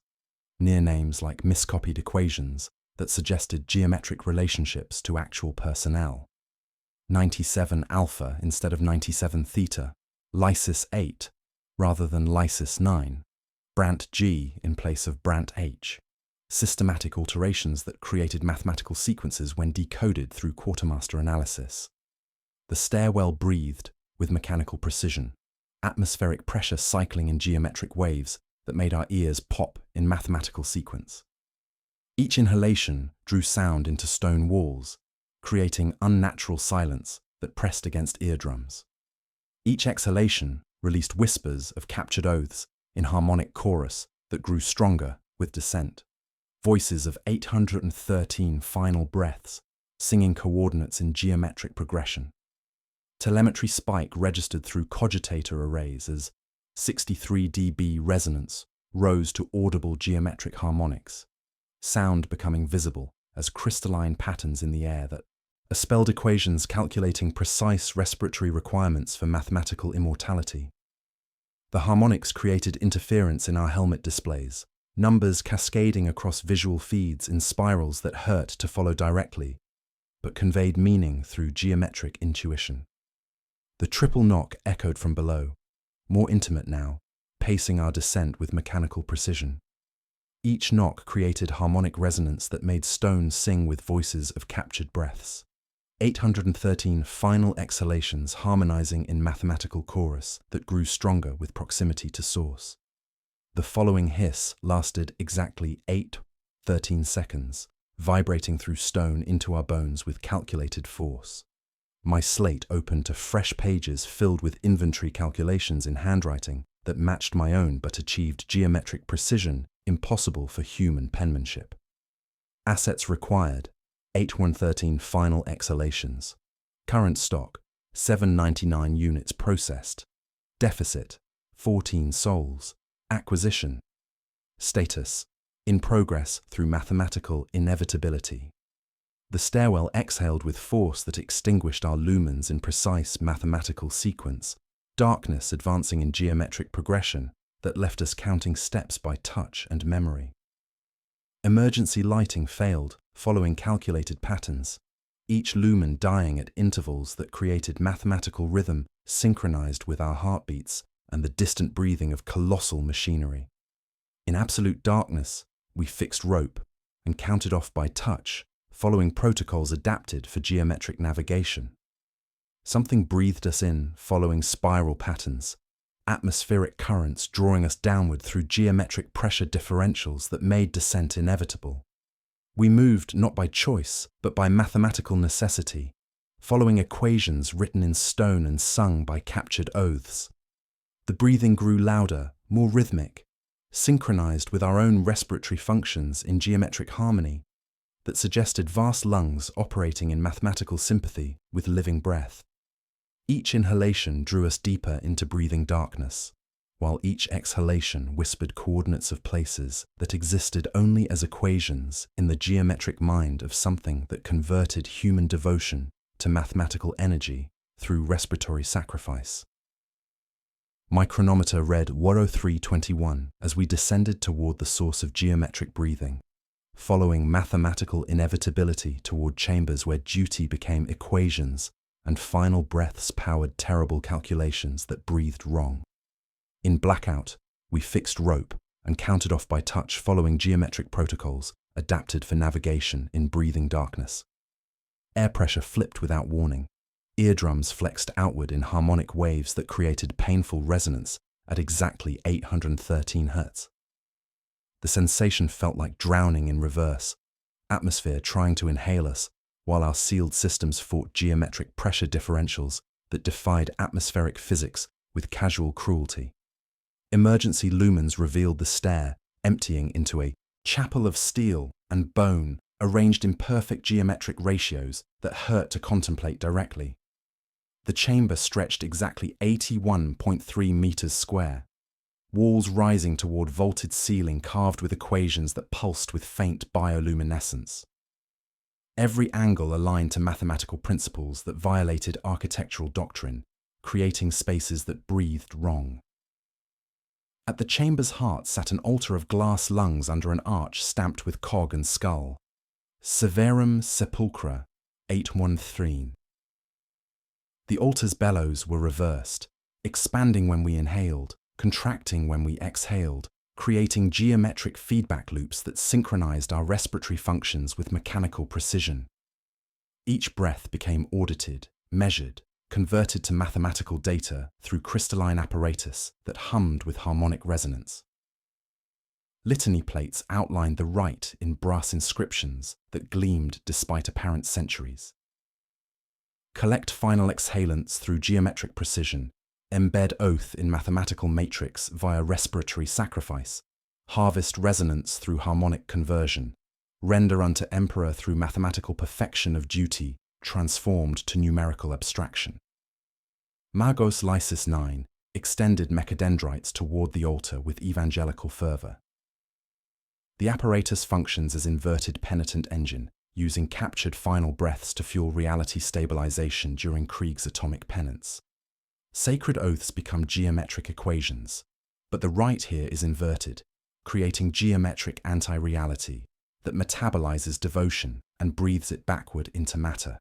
Near names like miscopied equations that suggested geometric relationships to actual personnel. 97 alpha instead of 97 theta, Lysis 8 rather than Lysis 9, Brandt G in place of Brandt H. Systematic alterations that created mathematical sequences when decoded through quartermaster analysis. The stairwell breathed with mechanical precision, atmospheric pressure cycling in geometric waves that made our ears pop in mathematical sequence. Each inhalation drew sound into stone walls, creating unnatural silence that pressed against eardrums. Each exhalation released whispers of captured oaths in harmonic chorus that grew stronger with descent. Voices of 813 final breaths, singing coordinates in geometric progression. Telemetry spike registered through cogitator arrays as 63 dB resonance rose to audible geometric harmonics, sound becoming visible as crystalline patterns in the air that spelled equations calculating precise respiratory requirements for mathematical immortality. The harmonics created interference in our helmet displays, numbers cascading across visual feeds in spirals that hurt to follow directly, but conveyed meaning through geometric intuition. The triple knock echoed from below, more intimate now, pacing our descent with mechanical precision. Each knock created harmonic resonance that made stone sing with voices of captured breaths. 813 final exhalations harmonizing in mathematical chorus that grew stronger with proximity to source. The following hiss lasted exactly 13 seconds, vibrating through stone into our bones with calculated force. My slate opened to fresh pages filled with inventory calculations in handwriting that matched my own but achieved geometric precision impossible for human penmanship. Assets required: 8113 final exhalations. Current stock: 799 units processed. Deficit: 14 souls. Acquisition. Status: in progress through mathematical inevitability. The stairwell exhaled with force that extinguished our lumens in precise mathematical sequence, darkness advancing in geometric progression that left us counting steps by touch and memory. Emergency lighting failed, following calculated patterns, each lumen dying at intervals that created mathematical rhythm synchronized with our heartbeats and the distant breathing of colossal machinery. In absolute darkness, we fixed rope and counted off by touch, following protocols adapted for geometric navigation. Something breathed us in, following spiral patterns, atmospheric currents drawing us downward through geometric pressure differentials that made descent inevitable. We moved not by choice, but by mathematical necessity, following equations written in stone and sung by captured oaths. The breathing grew louder, more rhythmic, synchronized with our own respiratory functions in geometric harmony that suggested vast lungs operating in mathematical sympathy with living breath. Each inhalation drew us deeper into breathing darkness, while each exhalation whispered coordinates of places that existed only as equations in the geometric mind of something that converted human devotion to mathematical energy through respiratory sacrifice. My chronometer read 103:21 as we descended toward the source of geometric breathing, following mathematical inevitability toward chambers where duty became equations and final breaths powered terrible calculations that breathed wrong. In blackout, we fixed rope and counted off by touch following geometric protocols adapted for navigation in breathing darkness. Air pressure flipped without warning. Eardrums flexed outward in harmonic waves that created painful resonance at exactly 813 Hz. The sensation felt like drowning in reverse, atmosphere trying to inhale us, while our sealed systems fought geometric pressure differentials that defied atmospheric physics with casual cruelty. Emergency lumens revealed the stair, emptying into a chapel of steel and bone arranged in perfect geometric ratios that hurt to contemplate directly. The chamber stretched exactly 81.3 meters square, walls rising toward vaulted ceiling carved with equations that pulsed with faint bioluminescence. Every angle aligned to mathematical principles that violated architectural doctrine, creating spaces that breathed wrong. At the chamber's heart sat an altar of glass lungs under an arch stamped with cog and skull. Severum Sepulchra, 813. The altar's bellows were reversed, expanding when we inhaled, contracting when we exhaled, creating geometric feedback loops that synchronized our respiratory functions with mechanical precision. Each breath became audited, measured, converted to mathematical data through crystalline apparatus that hummed with harmonic resonance. Litany plates outlined the rite in brass inscriptions that gleamed despite apparent centuries. Collect final exhalants through geometric precision, embed oath in mathematical matrix via respiratory sacrifice, harvest resonance through harmonic conversion, render unto emperor through mathematical perfection of duty, transformed to numerical abstraction. Magos Lysis 9, extended mechadendrites toward the altar with evangelical fervor. The apparatus functions as inverted penitent engine, using captured final breaths to fuel reality stabilization during Krieg's atomic penance. Sacred oaths become geometric equations, but the rite here is inverted, creating geometric anti-reality that metabolizes devotion and breathes it backward into matter.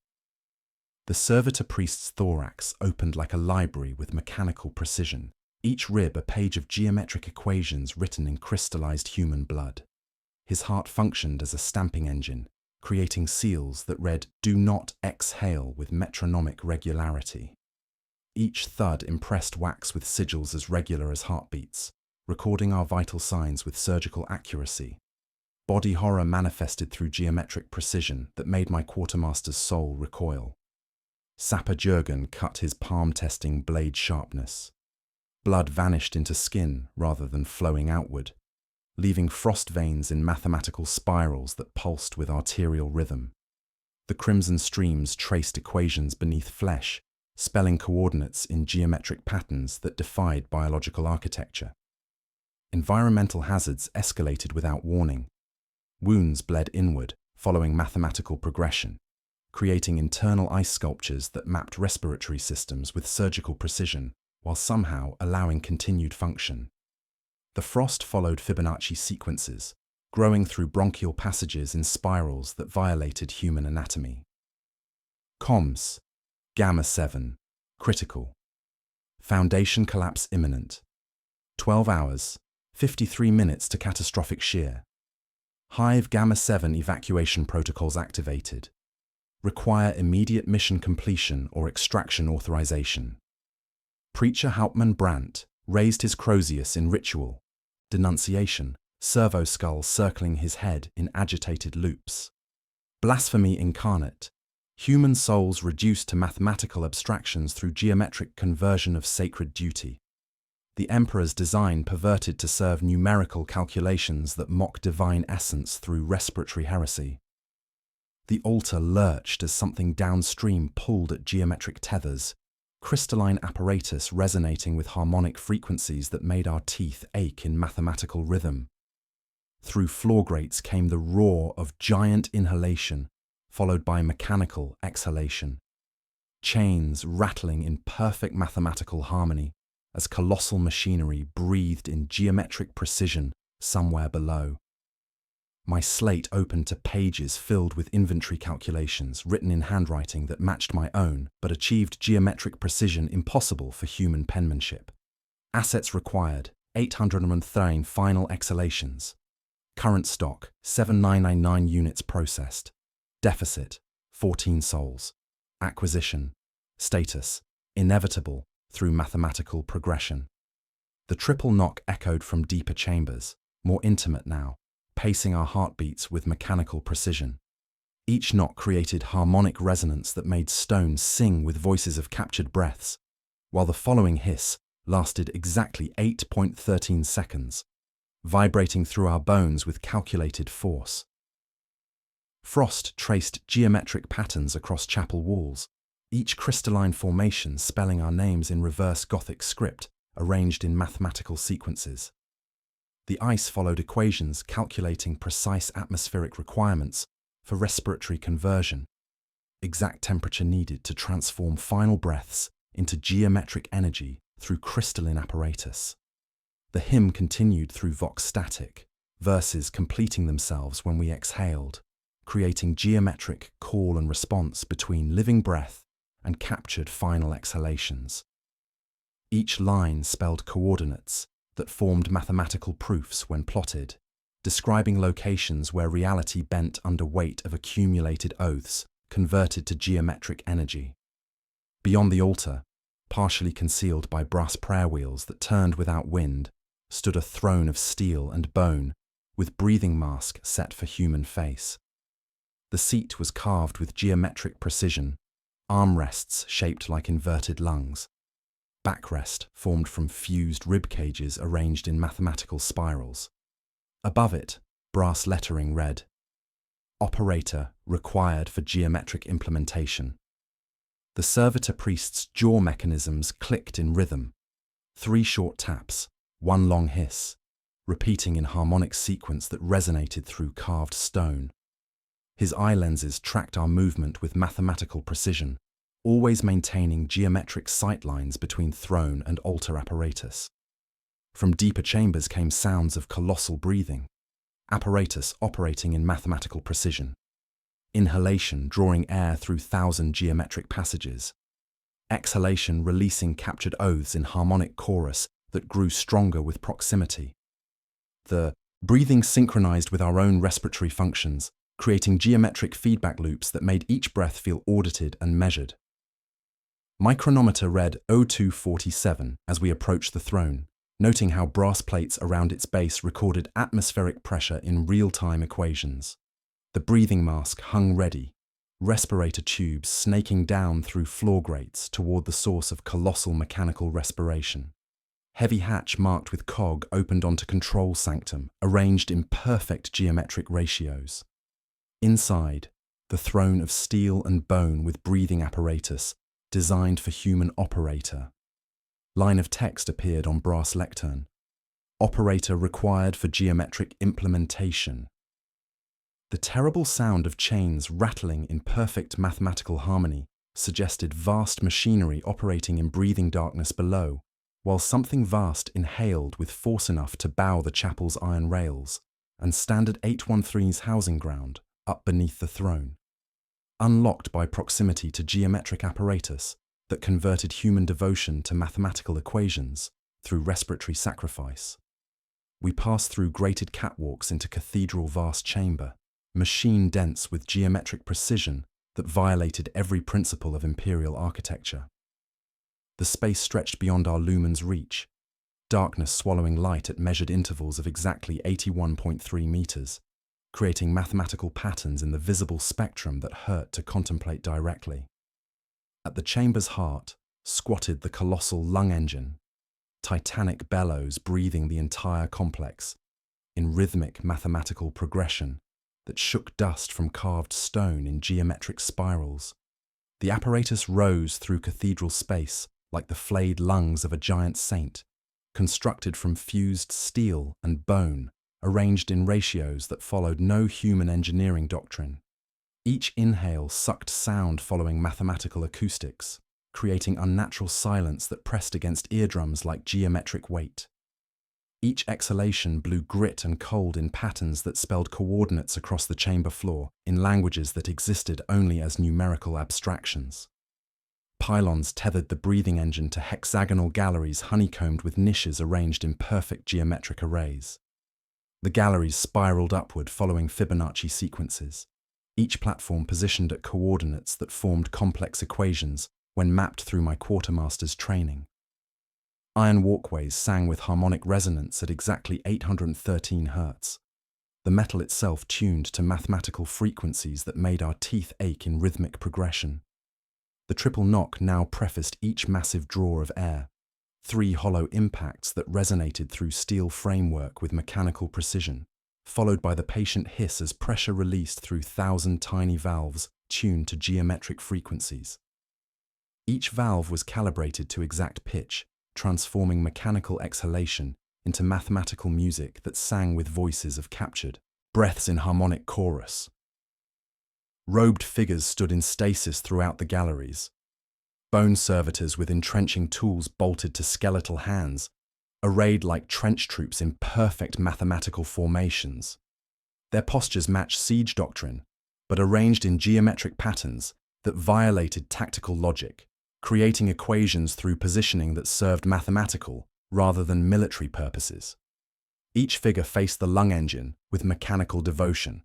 The servitor priest's thorax opened like a library with mechanical precision, each rib a page of geometric equations written in crystallized human blood. His heart functioned as a stamping engine, creating seals that read, "Do not exhale," with metronomic regularity. Each thud impressed wax with sigils as regular as heartbeats, recording our vital signs with surgical accuracy. Body horror manifested through geometric precision that made my quartermaster's soul recoil. Sapper Jurgen cut his palm-testing blade sharpness. Blood vanished into skin rather than flowing outward, leaving frost veins in mathematical spirals that pulsed with arterial rhythm. The crimson streams traced equations beneath flesh, spelling coordinates in geometric patterns that defied biological architecture. Environmental hazards escalated without warning. Wounds bled inward, following mathematical progression, creating internal ice sculptures that mapped respiratory systems with surgical precision, while somehow allowing continued function. The frost followed Fibonacci sequences, growing through bronchial passages in spirals that violated human anatomy. Comms. Gamma 7. Critical. Foundation collapse imminent. 12 hours, 53 minutes to catastrophic shear. Hive Gamma 7 evacuation protocols activated. Require immediate mission completion or extraction authorization. Preacher Hauptmann Brandt raised his Crozius in ritual. Denunciation, servo skulls circling his head in agitated loops. Blasphemy incarnate. Human souls reduced to mathematical abstractions through geometric conversion of sacred duty. The Emperor's design perverted to serve numerical calculations that mock divine essence through respiratory heresy. The altar lurched as something downstream pulled at geometric tethers, crystalline apparatus resonating with harmonic frequencies that made our teeth ache in mathematical rhythm. Through floor grates came the roar of giant inhalation, followed by mechanical exhalation. Chains rattling in perfect mathematical harmony as colossal machinery breathed in geometric precision somewhere below. My slate opened to pages filled with inventory calculations written in handwriting that matched my own but achieved geometric precision impossible for human penmanship. Assets required, 813 final exhalations. Current stock, 7999 units processed. Deficit, 14 souls. Acquisition. Status, inevitable through mathematical progression. The triple knock echoed from deeper chambers, more intimate now, pacing our heartbeats with mechanical precision. Each knock created harmonic resonance that made stone sing with voices of captured breaths, while the following hiss lasted exactly 8.13 seconds, vibrating through our bones with calculated force. Frost traced geometric patterns across chapel walls, each crystalline formation spelling our names in reverse Gothic script, arranged in mathematical sequences. The ice followed equations calculating precise atmospheric requirements for respiratory conversion, exact temperature needed to transform final breaths into geometric energy through crystalline apparatus. The hymn continued through vox static, verses completing themselves when we exhaled, creating geometric call and response between living breath and captured final exhalations. Each line spelled coordinates that formed mathematical proofs when plotted, describing locations where reality bent under weight of accumulated oaths converted to geometric energy. Beyond the altar, partially concealed by brass prayer wheels that turned without wind, stood a throne of steel and bone with breathing mask set for human face. The seat was carved with geometric precision, armrests shaped like inverted lungs. Backrest formed from fused rib cages arranged in mathematical spirals. Above it, brass lettering read, "Operator required for geometric implementation." The servitor priest's jaw mechanisms clicked in rhythm. 3 short taps, 1 long hiss, repeating in harmonic sequence that resonated through carved stone. His eye lenses tracked our movement with mathematical precision, always maintaining geometric sightlines between throne and altar apparatus. From deeper chambers came sounds of colossal breathing, apparatus operating in mathematical precision, inhalation drawing air through 1,000 geometric passages, exhalation releasing captured oaths in harmonic chorus that grew stronger with proximity. The breathing synchronized with our own respiratory functions, creating geometric feedback loops that made each breath feel audited and measured. My chronometer read 0247 as we approached the throne, noting how brass plates around its base recorded atmospheric pressure in real-time equations. The breathing mask hung ready, respirator tubes snaking down through floor grates toward the source of colossal mechanical respiration. Heavy hatch marked with cog opened onto control sanctum, arranged in perfect geometric ratios. Inside, the throne of steel and bone with breathing apparatus, designed for human operator. Line of text appeared on brass lectern. Operator required for geometric implementation. The terrible sound of chains rattling in perfect mathematical harmony suggested vast machinery operating in breathing darkness below, while something vast inhaled with force enough to bow the chapel's iron rails, and Standard 813's housing ground up beneath the throne. Unlocked by proximity to geometric apparatus that converted human devotion to mathematical equations through respiratory sacrifice. We passed through grated catwalks into cathedral vast chamber, machine dense with geometric precision that violated every principle of imperial architecture. The space stretched beyond our lumen's reach, darkness swallowing light at measured intervals of exactly 81.3 meters, creating mathematical patterns in the visible spectrum that hurt to contemplate directly. At the chamber's heart squatted the colossal lung engine, titanic bellows breathing the entire complex, in rhythmic mathematical progression that shook dust from carved stone in geometric spirals. The apparatus rose through cathedral space like the flayed lungs of a giant saint, constructed from fused steel and bone, arranged in ratios that followed no human engineering doctrine. Each inhale sucked sound following mathematical acoustics, creating unnatural silence that pressed against eardrums like geometric weight. Each exhalation blew grit and cold in patterns that spelled coordinates across the chamber floor in languages that existed only as numerical abstractions. Pylons tethered the breathing engine to hexagonal galleries honeycombed with niches arranged in perfect geometric arrays. The galleries spiraled upward following Fibonacci sequences, each platform positioned at coordinates that formed complex equations when mapped through my quartermaster's training. Iron walkways sang with harmonic resonance at exactly 813 Hz. The metal itself tuned to mathematical frequencies that made our teeth ache in rhythmic progression. The triple knock now prefaced each massive draw of air, 3 hollow impacts that resonated through steel framework with mechanical precision, followed by the patient hiss as pressure released through 1,000 tiny valves tuned to geometric frequencies. Each valve was calibrated to exact pitch, transforming mechanical exhalation into mathematical music that sang with voices of captured breaths in harmonic chorus. Robed figures stood in stasis throughout the galleries. Bone servitors with entrenching tools bolted to skeletal hands, arrayed like trench troops in perfect mathematical formations. Their postures matched siege doctrine, but arranged in geometric patterns that violated tactical logic, creating equations through positioning that served mathematical rather than military purposes. Each figure faced the lung engine with mechanical devotion,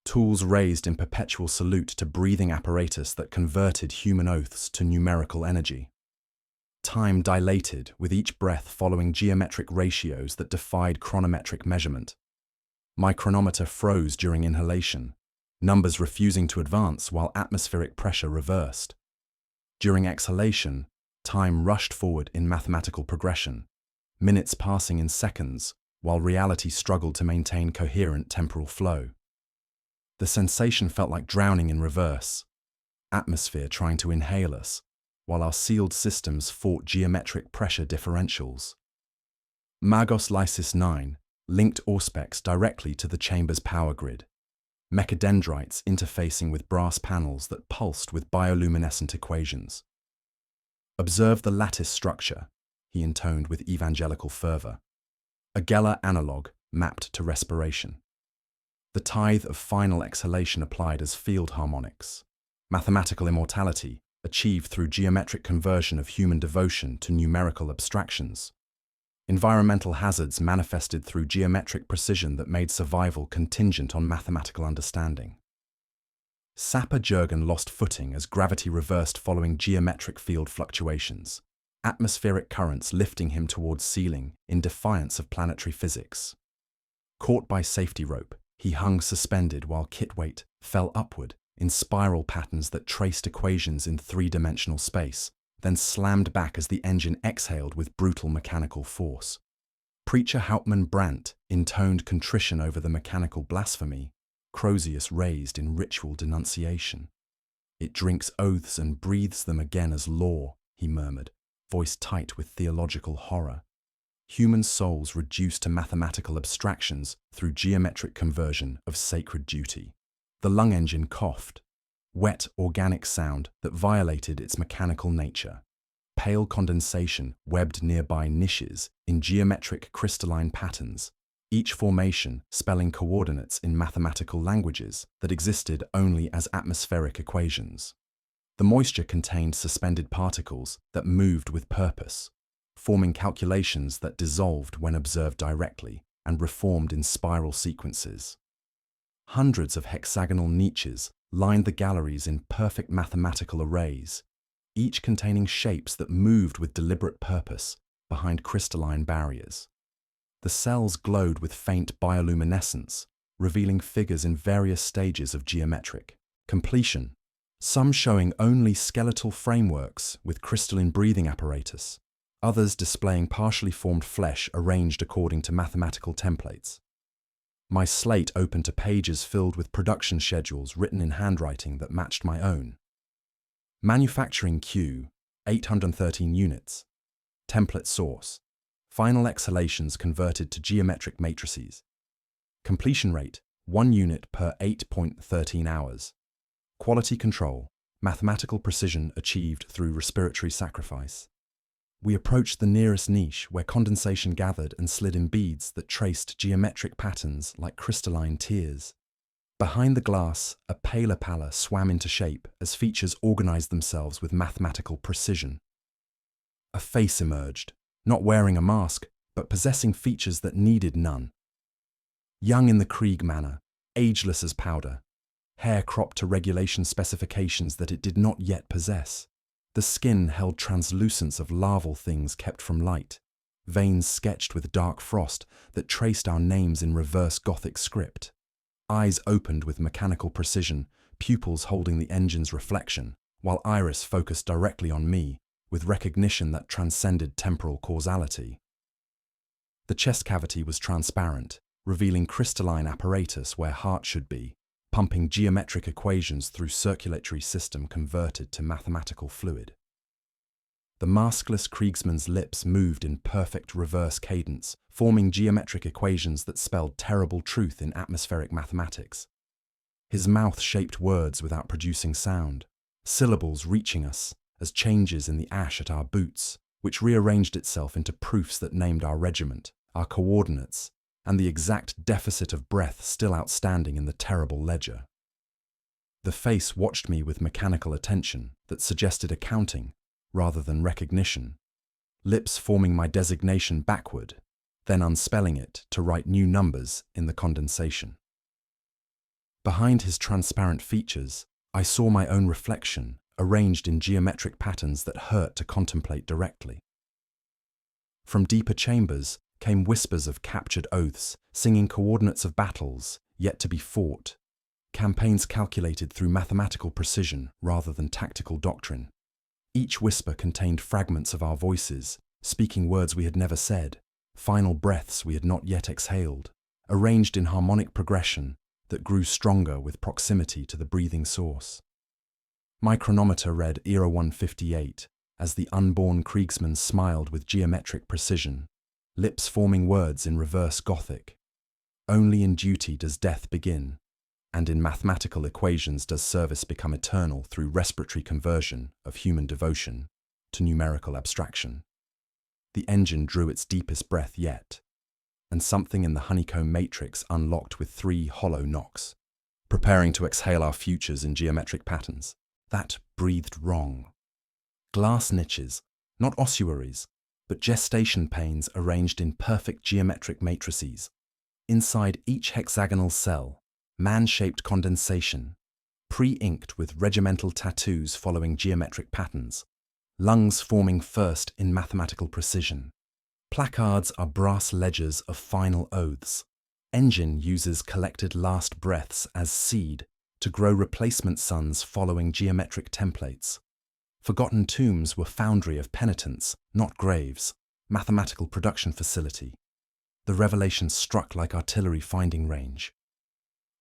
tools raised in perpetual salute to breathing apparatus that converted human oaths to numerical energy. Time dilated with each breath following geometric ratios that defied chronometric measurement. My chronometer froze during inhalation, numbers refusing to advance while atmospheric pressure reversed. During exhalation, time rushed forward in mathematical progression, minutes passing in seconds while reality struggled to maintain coherent temporal flow. The sensation felt like drowning in reverse, atmosphere trying to inhale us, while our sealed systems fought geometric pressure differentials. Magos Lysis 9 linked Auspex directly to the chamber's power grid, mechadendrites interfacing with brass panels that pulsed with bioluminescent equations. "Observe the lattice structure," he intoned with evangelical fervor. A Geller analog mapped to respiration. The tithe of final exhalation applied as field harmonics. Mathematical immortality achieved through geometric conversion of human devotion to numerical abstractions. Environmental hazards manifested through geometric precision that made survival contingent on mathematical understanding. Sapper Jurgen lost footing as gravity reversed following geometric field fluctuations, atmospheric currents lifting him towards ceiling in defiance of planetary physics. Caught by safety rope, he hung suspended while kit weight fell upward in spiral patterns that traced equations in three-dimensional space, then slammed back as the engine exhaled with brutal mechanical force. Preacher Hauptmann Brandt intoned contrition over the mechanical blasphemy Crozius raised in ritual denunciation. "It drinks oaths and breathes them again as law," he murmured, voice tight with theological horror. Human souls reduced to mathematical abstractions through geometric conversion of sacred duty. The lung engine coughed, wet organic sound that violated its mechanical nature. Pale condensation webbed nearby niches in geometric crystalline patterns, each formation spelling coordinates in mathematical languages that existed only as atmospheric equations. The moisture contained suspended particles that moved with purpose, forming calculations that dissolved when observed directly and reformed in spiral sequences. Hundreds of hexagonal niches lined the galleries in perfect mathematical arrays, each containing shapes that moved with deliberate purpose behind crystalline barriers. The cells glowed with faint bioluminescence, revealing figures in various stages of geometric completion, some showing only skeletal frameworks with crystalline breathing apparatus, others displaying partially formed flesh arranged according to mathematical templates. My slate opened to pages filled with production schedules written in handwriting that matched my own. Manufacturing queue, 813 units. Template source. Final exhalations converted to geometric matrices. Completion rate, 1 unit per 8.13 hours. Quality control, mathematical precision achieved through respiratory sacrifice. We approached the nearest niche where condensation gathered and slid in beads that traced geometric patterns like crystalline tears. Behind the glass, a paler pallor swam into shape as features organized themselves with mathematical precision. A face emerged, not wearing a mask, but possessing features that needed none. Young in the Krieg manner, ageless as powder, hair cropped to regulation specifications that it did not yet possess. The skin held translucence of larval things kept from light, veins sketched with dark frost that traced our names in reverse Gothic script. Eyes opened with mechanical precision, pupils holding the engine's reflection, while iris focused directly on me, with recognition that transcended temporal causality. The chest cavity was transparent, revealing crystalline apparatus where heart should be, pumping geometric equations through circulatory system converted to mathematical fluid. The maskless Kriegsman's lips moved in perfect reverse cadence, forming geometric equations that spelled terrible truth in atmospheric mathematics. His mouth shaped words without producing sound, syllables reaching us as changes in the ash at our boots, which rearranged itself into proofs that named our regiment, our coordinates, and the exact deficit of breath still outstanding in the terrible ledger. The face watched me with mechanical attention that suggested accounting rather than recognition, lips forming my designation backward, then unspelling it to write new numbers in the condensation. Behind his transparent features, I saw my own reflection, arranged in geometric patterns that hurt to contemplate directly. From deeper chambers came whispers of captured oaths, singing coordinates of battles yet to be fought, campaigns calculated through mathematical precision rather than tactical doctrine. Each whisper contained fragments of our voices, speaking words we had never said, final breaths we had not yet exhaled, arranged in harmonic progression that grew stronger with proximity to the breathing source. My chronometer read Era 158, as the unborn Kriegsman smiled with geometric precision, lips forming words in reverse Gothic. Only in duty does death begin, and in mathematical equations does service become eternal through respiratory conversion of human devotion to numerical abstraction. The engine drew its deepest breath yet, and something in the honeycomb matrix unlocked with 3 hollow knocks, preparing to exhale our futures in geometric patterns. That breathed wrong. Glass niches, not ossuaries, but gestation panes arranged in perfect geometric matrices. Inside each hexagonal cell, man-shaped condensation, pre-inked with regimental tattoos following geometric patterns, lungs forming first in mathematical precision. Placards are brass ledgers of final oaths. Engine uses collected last breaths as seed to grow replacement suns following geometric templates. Forgotten Tombs were foundry of penitence, not graves, mathematical production facility. The revelation struck like artillery finding range.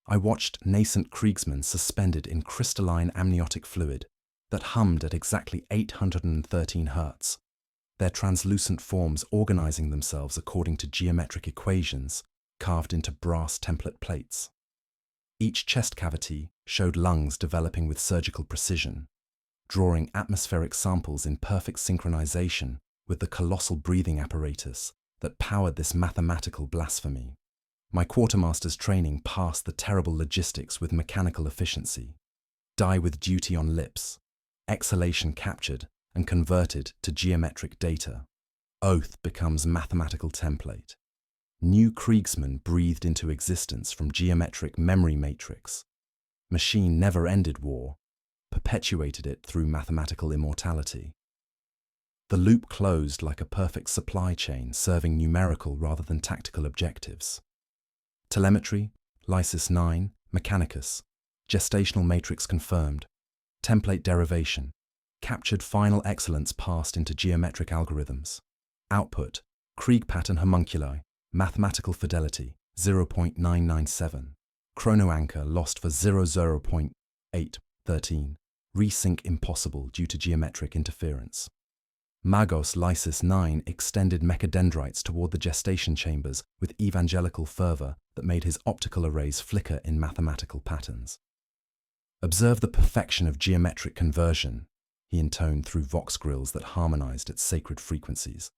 I watched nascent Kriegsmen suspended in crystalline amniotic fluid that hummed at exactly 813 Hz, their translucent forms organizing themselves according to geometric equations carved into brass template plates. Each chest cavity showed lungs developing with surgical precision, drawing atmospheric samples in perfect synchronization with the colossal breathing apparatus that powered this mathematical blasphemy. My quartermaster's training passed the terrible logistics with mechanical efficiency. Die with duty on lips, exhalation captured and converted to geometric data. Oath becomes mathematical template. New Kriegsmen breathed into existence from geometric memory matrix. Machine never ended war, perpetuated it through mathematical immortality. The loop closed like a perfect supply chain serving numerical rather than tactical objectives. Telemetry, Lysis 9, Mechanicus, gestational matrix confirmed, template derivation, captured final excellence passed into geometric algorithms. Output, Krieg pattern homunculi, mathematical fidelity, 0.997, chronoanchor lost for 0.813, resync impossible due to geometric interference. Magos Lysis 9 extended mechadendrites toward the gestation chambers with evangelical fervor that made his optical arrays flicker in mathematical patterns. Observe the perfection of geometric conversion, he intoned through vox grills that harmonized at sacred frequencies.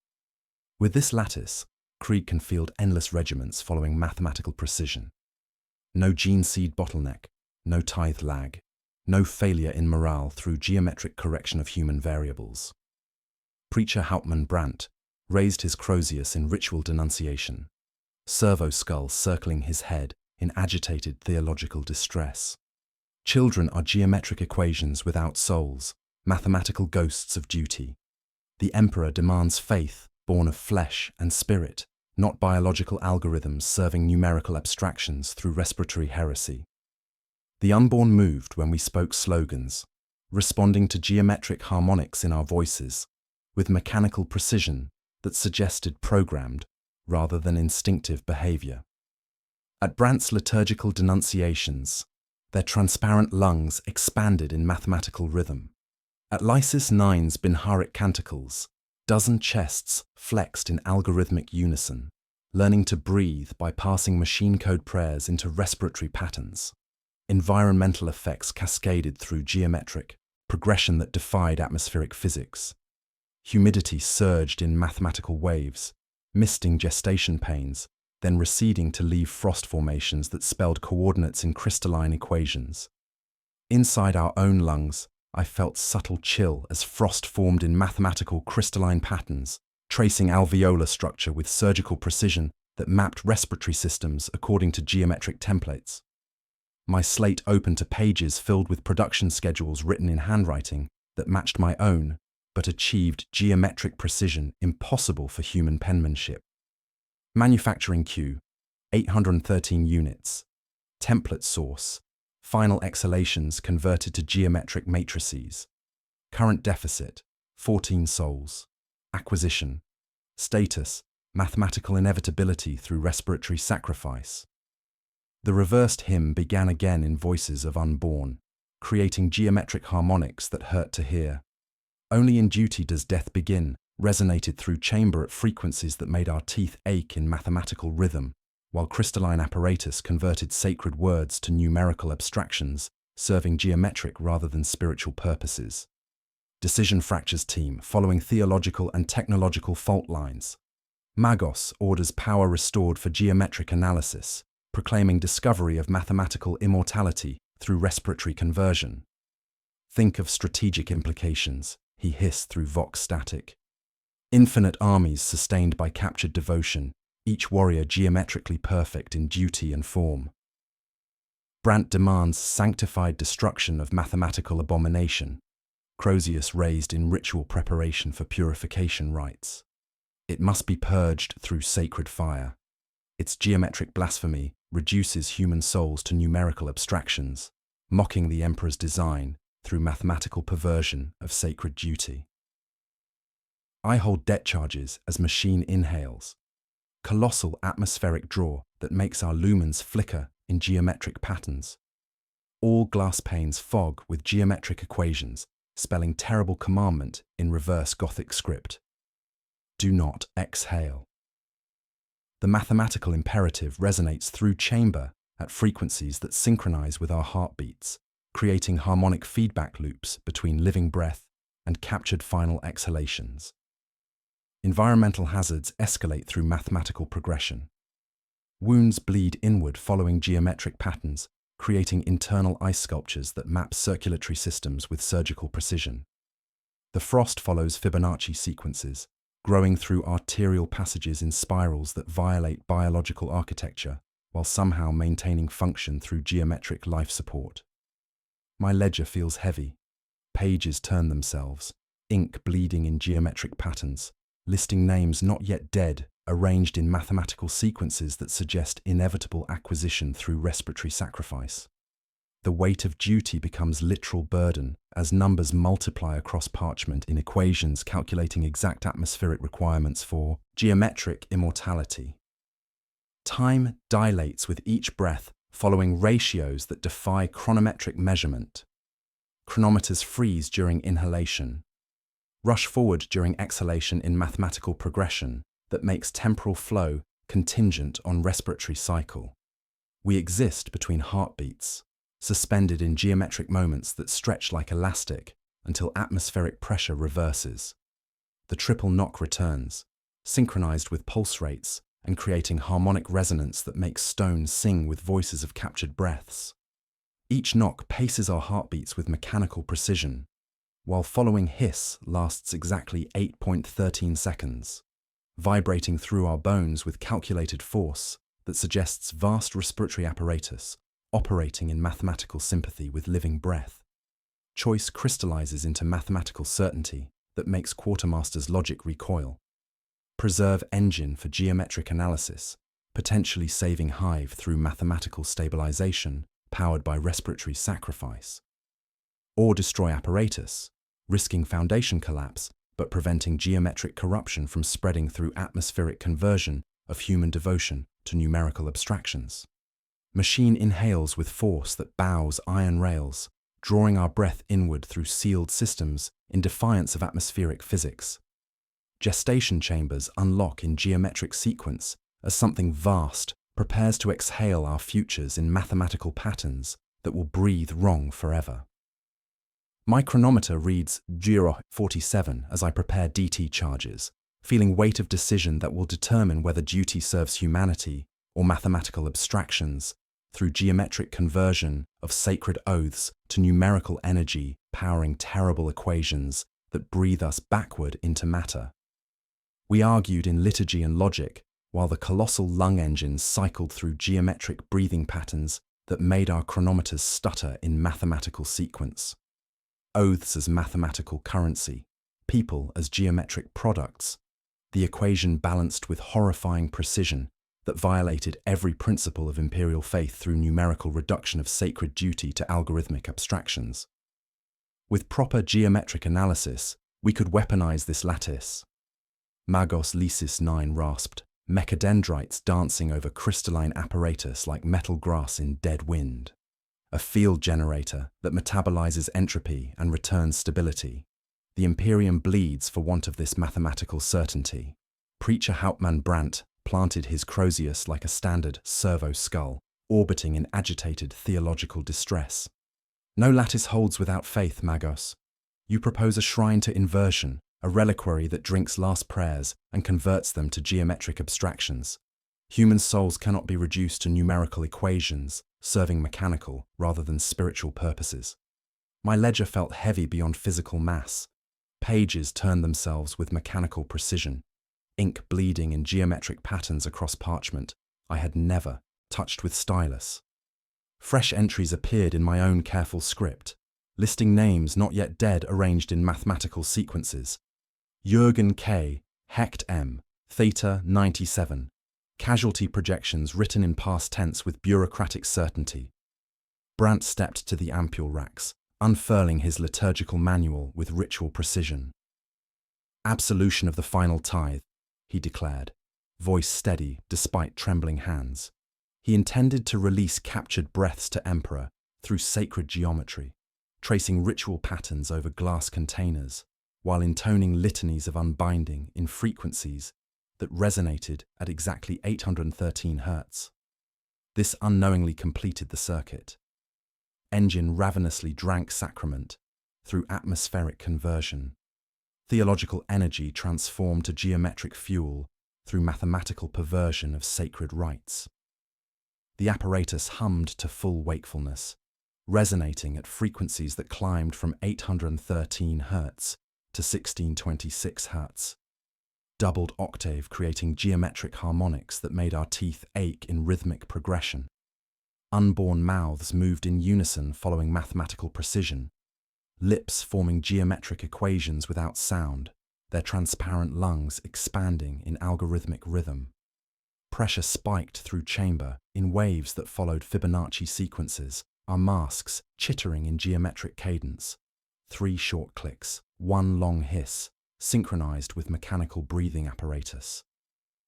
With this lattice, Krieg can field endless regiments following mathematical precision. No gene seed bottleneck, no tithe lag, no failure in morale through geometric correction of human variables. Preacher Hauptmann Brandt raised his Crozius in ritual denunciation, servo skull circling his head in agitated theological distress. Children are geometric equations without souls, mathematical ghosts of duty. The Emperor demands faith born of flesh and spirit, not biological algorithms serving numerical abstractions through respiratory heresy. The unborn moved when we spoke slogans, responding to geometric harmonics in our voices, with mechanical precision that suggested programmed rather than instinctive behavior. At Brandt's liturgical denunciations, their transparent lungs expanded in mathematical rhythm. At Lysis 9's Binharic canticles, dozen chests flexed in algorithmic unison, learning to breathe by passing machine code prayers into respiratory patterns. Environmental effects cascaded through geometric progression that defied atmospheric physics. Humidity surged in mathematical waves, misting gestation panes, then receding to leave frost formations that spelled coordinates in crystalline equations. Inside our own lungs, I felt subtle chill as frost formed in mathematical crystalline patterns, tracing alveolar structure with surgical precision that mapped respiratory systems according to geometric templates. My slate opened to pages filled with production schedules written in handwriting that matched my own, but achieved geometric precision impossible for human penmanship. Manufacturing queue, 813 units. Template source, final exhalations converted to geometric matrices. Current deficit, 14 souls. Acquisition, status, mathematical inevitability through respiratory sacrifice. The reversed hymn began again in voices of unborn, creating geometric harmonics that hurt to hear. Only in duty does death begin, resonated through chamber at frequencies that made our teeth ache in mathematical rhythm, while crystalline apparatus converted sacred words to numerical abstractions, serving geometric rather than spiritual purposes. Decision fractures team, following theological and technological fault lines. Magos orders power restored for geometric analysis, proclaiming discovery of mathematical immortality through respiratory conversion. Think of strategic implications, he hissed through vox static. Infinite armies sustained by captured devotion, each warrior geometrically perfect in duty and form. Brant demands sanctified destruction of mathematical abomination. Crozius raised in ritual preparation for purification rites. It must be purged through sacred fire. Its geometric blasphemy reduces human souls to numerical abstractions, mocking the Emperor's design through mathematical perversion of sacred duty. I hold debt charges as machine inhales, colossal atmospheric draw that makes our lumens flicker in geometric patterns. All glass panes fog with geometric equations, spelling terrible commandment in reverse Gothic script. Do not exhale. The mathematical imperative resonates through chamber at frequencies that synchronize with our heartbeats, creating harmonic feedback loops between living breath and captured final exhalations. Environmental hazards escalate through mathematical progression. Wounds bleed inward following geometric patterns, creating internal ice sculptures that map circulatory systems with surgical precision. The frost follows Fibonacci sequences, growing through arterial passages in spirals that violate biological architecture, while somehow maintaining function through geometric life support. My ledger feels heavy. Pages turn themselves, ink bleeding in geometric patterns, listing names not yet dead, arranged in mathematical sequences that suggest inevitable acquisition through respiratory sacrifice. The weight of duty becomes literal burden as numbers multiply across parchment in equations calculating exact atmospheric requirements for geometric immortality. Time dilates with each breath, following ratios that defy chronometric measurement. Chronometers freeze during inhalation, rush forward during exhalation in mathematical progression that makes temporal flow contingent on respiratory cycle. We exist between heartbeats, suspended in geometric moments that stretch like elastic until atmospheric pressure reverses. The triple knock returns, synchronized with pulse rates and creating harmonic resonance that makes stone sing with voices of captured breaths. Each knock paces our heartbeats with mechanical precision, while following hiss lasts exactly 8.13 seconds, vibrating through our bones with calculated force that suggests vast respiratory apparatus operating in mathematical sympathy with living breath. Choice crystallizes into mathematical certainty that makes quartermaster's logic recoil. Preserve engine for geometric analysis, potentially saving hive through mathematical stabilization powered by respiratory sacrifice. Or destroy apparatus, risking foundation collapse but preventing geometric corruption from spreading through atmospheric conversion of human devotion to numerical abstractions. Machine inhales with force that bows iron rails, drawing our breath inward through sealed systems in defiance of atmospheric physics. Gestation chambers unlock in geometric sequence as something vast prepares to exhale our futures in mathematical patterns that will breathe wrong forever. My chronometer reads 0:47 as I prepare DT charges, feeling weight of decision that will determine whether duty serves humanity or mathematical abstractions through geometric conversion of sacred oaths to numerical energy powering terrible equations that breathe us backward into matter. We argued in liturgy and logic while the colossal lung engines cycled through geometric breathing patterns that made our chronometers stutter in mathematical sequence. Oaths as mathematical currency, people as geometric products, the equation balanced with horrifying precision that violated every principle of imperial faith through numerical reduction of sacred duty to algorithmic abstractions. With proper geometric analysis, we could weaponize this lattice. Magos Lysis 9 rasped, mechadendrites dancing over crystalline apparatus like metal grass in dead wind. A field generator that metabolizes entropy and returns stability. The Imperium bleeds for want of this mathematical certainty. Preacher Hauptmann Brandt planted his Crozius like a standard servo skull, orbiting in agitated theological distress. No lattice holds without faith, Magos. You propose a shrine to inversion, a reliquary that drinks last prayers and converts them to geometric abstractions. Human souls cannot be reduced to numerical equations, serving mechanical rather than spiritual purposes. My ledger felt heavy beyond physical mass. Pages turned themselves with mechanical precision, ink bleeding in geometric patterns across parchment I had never touched with stylus. Fresh entries appeared in my own careful script, listing names not yet dead arranged in mathematical sequences. Jürgen K., Hecht M., Theta 97. Casualty projections written in past tense with bureaucratic certainty. Brandt stepped to the ampule racks, unfurling his liturgical manual with ritual precision. Absolution of the final tithe, he declared, voice steady despite trembling hands. He intended to release captured breaths to Emperor through sacred geometry, tracing ritual patterns over glass containers, while intoning litanies of unbinding in frequencies that resonated at exactly 813 Hz. This unknowingly completed the circuit. Engine ravenously drank sacrament through atmospheric conversion. Theological energy transformed to geometric fuel through mathematical perversion of sacred rites. The apparatus hummed to full wakefulness, resonating at frequencies that climbed from 813 Hz to 1626 Hz. Doubled octave creating geometric harmonics that made our teeth ache in rhythmic progression. Unborn mouths moved in unison following mathematical precision, lips forming geometric equations without sound, their transparent lungs expanding in algorithmic rhythm. Pressure spiked through chamber in waves that followed Fibonacci sequences, our masks chittering in geometric cadence. 3 short clicks, 1 long hiss, synchronized with mechanical breathing apparatus.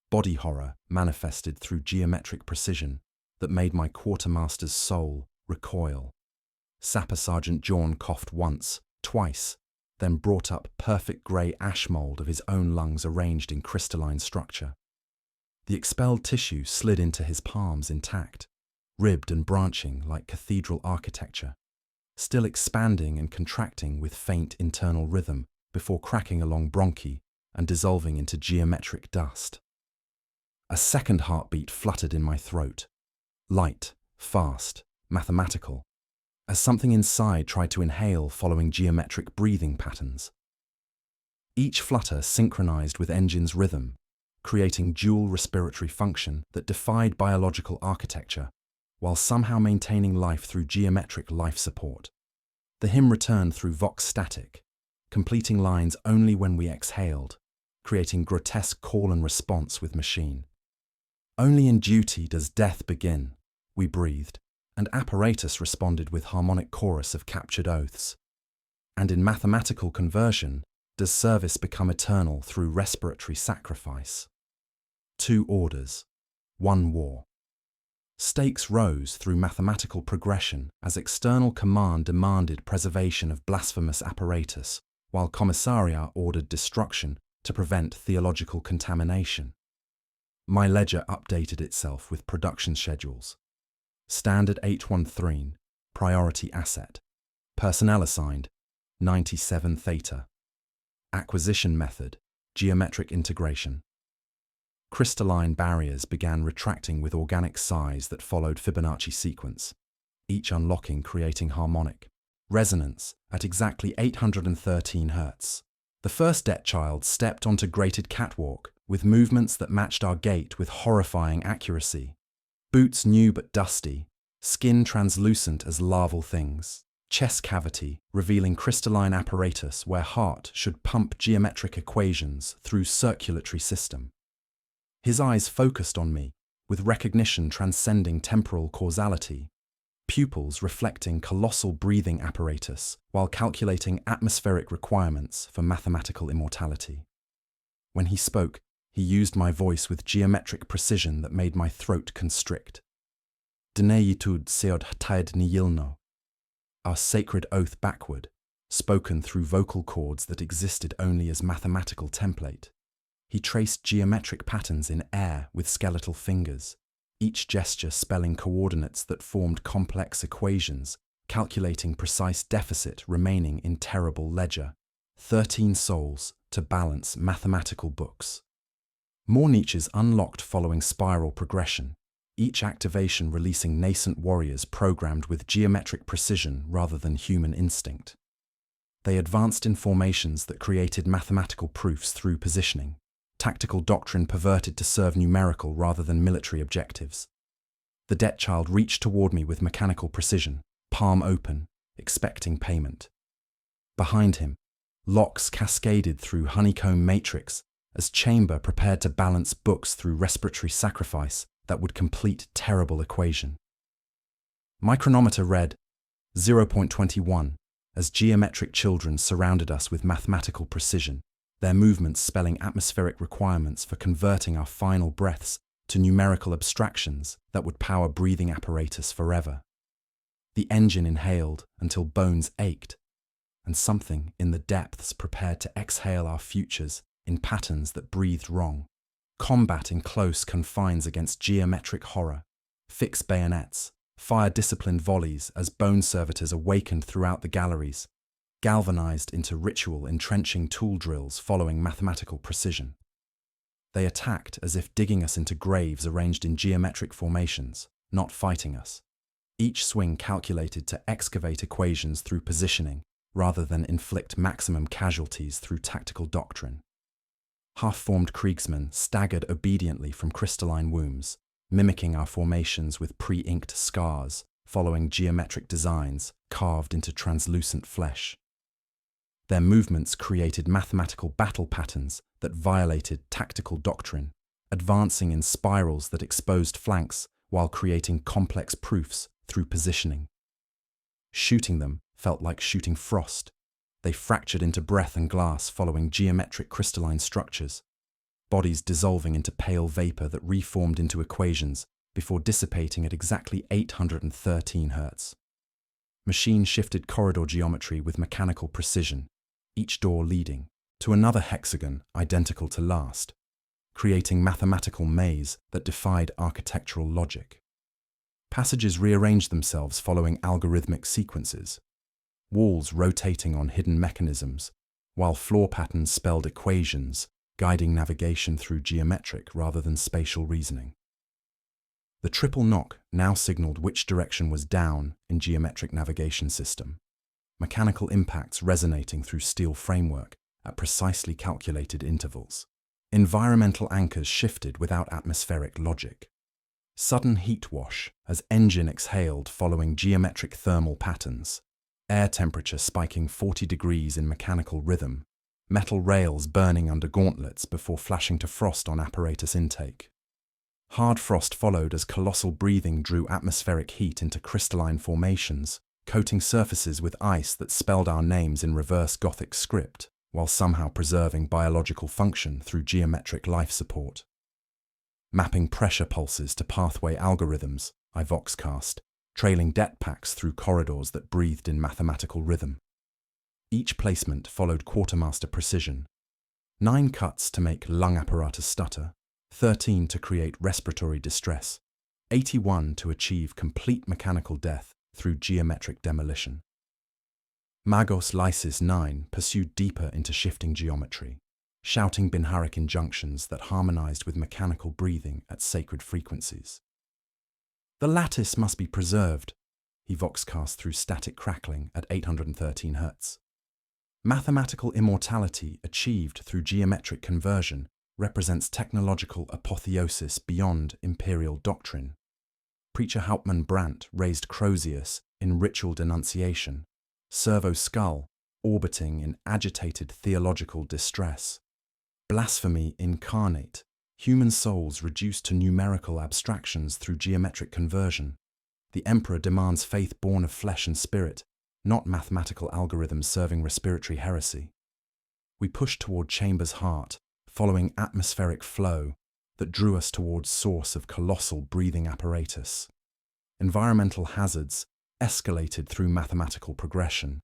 Body horror manifested through geometric precision that made my quartermaster's soul recoil. Sapper Sergeant John coughed once, twice, then brought up perfect grey ash mould of his own lungs arranged in crystalline structure. The expelled tissue slid into his palms intact, ribbed and branching like cathedral architecture, still expanding and contracting with faint internal rhythm before cracking along bronchi and dissolving into geometric dust. A second heartbeat fluttered in my throat, light, fast, mathematical, as something inside tried to inhale following geometric breathing patterns. Each flutter synchronized with engine's rhythm, creating dual respiratory function that defied biological architecture, while somehow maintaining life through geometric life support. The hymn returned through vox static, completing lines only when we exhaled, creating grotesque call and response with machine. Only in duty does death begin, we breathed, and apparatus responded with harmonic chorus of captured oaths. And in mathematical conversion, does service become eternal through respiratory sacrifice. 2 orders, 1 war. Stakes rose through mathematical progression as external command demanded preservation of blasphemous apparatus, while Commissaria ordered destruction to prevent theological contamination. My ledger updated itself with production schedules. Standard 813, priority asset. Personnel assigned, 97 Theta. Acquisition method, geometric integration. Crystalline barriers began retracting with organic size that followed Fibonacci sequence, each unlocking creating harmonic resonance at exactly 813 Hz. The first debt child stepped onto grated catwalk with movements that matched our gait with horrifying accuracy. Boots new but dusty, skin translucent as larval things, chest cavity revealing crystalline apparatus where heart should pump geometric equations through circulatory system. His eyes focused on me, with recognition transcending temporal causality, pupils reflecting colossal breathing apparatus while calculating atmospheric requirements for mathematical immortality. When he spoke, he used my voice with geometric precision that made my throat constrict. Dneitud seod htaed nihilno. Our sacred oath backward, spoken through vocal cords that existed only as mathematical template. He traced geometric patterns in air with skeletal fingers, each gesture spelling coordinates that formed complex equations, calculating precise deficit remaining in terrible ledger. 13 souls to balance mathematical books. More niches unlocked following spiral progression, each activation releasing nascent warriors programmed with geometric precision rather than human instinct. They advanced in formations that created mathematical proofs through positioning, tactical doctrine perverted to serve numerical rather than military objectives. The debt child reached toward me with mechanical precision, palm open, expecting payment. Behind him, locks cascaded through honeycomb matrix as Chamber prepared to balance books through respiratory sacrifice that would complete terrible equation. My chronometer read 0.21 as geometric children surrounded us with mathematical precision, their movements spelling atmospheric requirements for converting our final breaths to numerical abstractions that would power breathing apparatus forever. The engine inhaled until bones ached, and something in the depths prepared to exhale our futures in patterns that breathed wrong. Combat in close confines against geometric horror, fixed bayonets, fire-disciplined volleys as bone servitors awakened throughout the galleries, galvanized into ritual entrenching tool drills following mathematical precision. They attacked as if digging us into graves arranged in geometric formations, not fighting us. Each swing calculated to excavate equations through positioning, rather than inflict maximum casualties through tactical doctrine. Half-formed Kriegsmen staggered obediently from crystalline wombs, mimicking our formations with pre-inked scars, following geometric designs carved into translucent flesh. Their movements created mathematical battle patterns that violated tactical doctrine, advancing in spirals that exposed flanks while creating complex proofs through positioning. Shooting them felt like shooting frost. They fractured into breath and glass following geometric crystalline structures, bodies dissolving into pale vapor that reformed into equations before dissipating at exactly 813 Hz. Machine shifted corridor geometry with mechanical precision, each door leading to another hexagon identical to last, creating mathematical maze that defied architectural logic. Passages rearranged themselves following algorithmic sequences, walls rotating on hidden mechanisms, while floor patterns spelled equations, guiding navigation through geometric rather than spatial reasoning. The triple knock now signaled which direction was down in geometric navigation system, mechanical impacts resonating through steel framework at precisely calculated intervals. Environmental anchors shifted without atmospheric logic. Sudden heat wash as engine exhaled following geometric thermal patterns, air temperature spiking 40 degrees in mechanical rhythm, metal rails burning under gauntlets before flashing to frost on apparatus intake. Hard frost followed as colossal breathing drew atmospheric heat into crystalline formations, coating surfaces with ice that spelled our names in reverse Gothic script, while somehow preserving biological function through geometric life support. Mapping pressure pulses to pathway algorithms, I voxcast, trailing det packs through corridors that breathed in mathematical rhythm. Each placement followed quartermaster precision. 9 cuts to make lung apparatus stutter, 13 to create respiratory distress, 81 to achieve complete mechanical death through geometric demolition. Magos Lysis 9 pursued deeper into shifting geometry, shouting binaric injunctions that harmonized with mechanical breathing at sacred frequencies. The lattice must be preserved, he voxcast through static crackling at 813 Hz. Mathematical immortality achieved through geometric conversion represents technological apotheosis beyond imperial doctrine. Preacher Hauptmann Brandt raised Crozius in ritual denunciation, servo skull orbiting in agitated theological distress. Blasphemy incarnate, human souls reduced to numerical abstractions through geometric conversion. The Emperor demands faith born of flesh and spirit, not mathematical algorithms serving respiratory heresy. We pushed toward Chamber's heart, following atmospheric flow that drew us towards source of colossal breathing apparatus. Environmental hazards escalated through mathematical progression.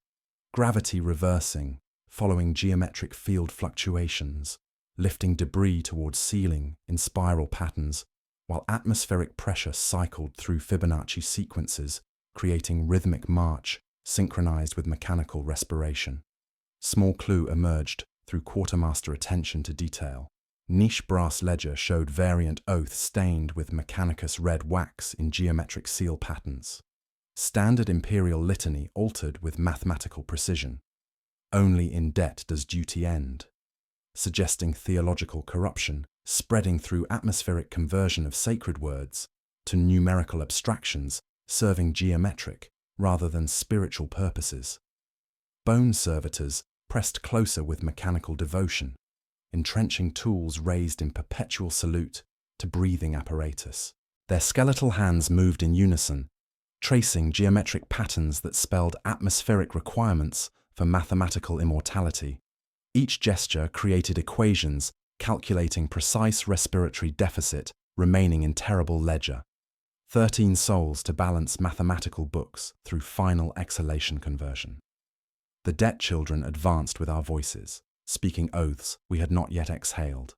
gravity reversing, following geometric field fluctuations, lifting debris towards ceiling in spiral patterns, while atmospheric pressure cycled through Fibonacci sequences, creating rhythmic march synchronized with mechanical respiration. Small clue emerged through quartermaster attention to detail. Niche brass ledger showed variant oath stained with Mechanicus red wax in geometric seal patterns. Standard imperial litany altered with mathematical precision. Only in debt does duty end, suggesting theological corruption, spreading through atmospheric conversion of sacred words to numerical abstractions serving geometric rather than spiritual purposes. Bone servitors pressed closer with mechanical devotion, entrenching tools raised in perpetual salute to breathing apparatus. Their skeletal hands moved in unison, tracing geometric patterns that spelled atmospheric requirements for mathematical immortality. Each gesture created equations calculating precise respiratory deficit remaining in terrible ledger. 13 souls to balance mathematical books through final exhalation conversion. The debt children advanced with our voices, speaking oaths we had not yet exhaled.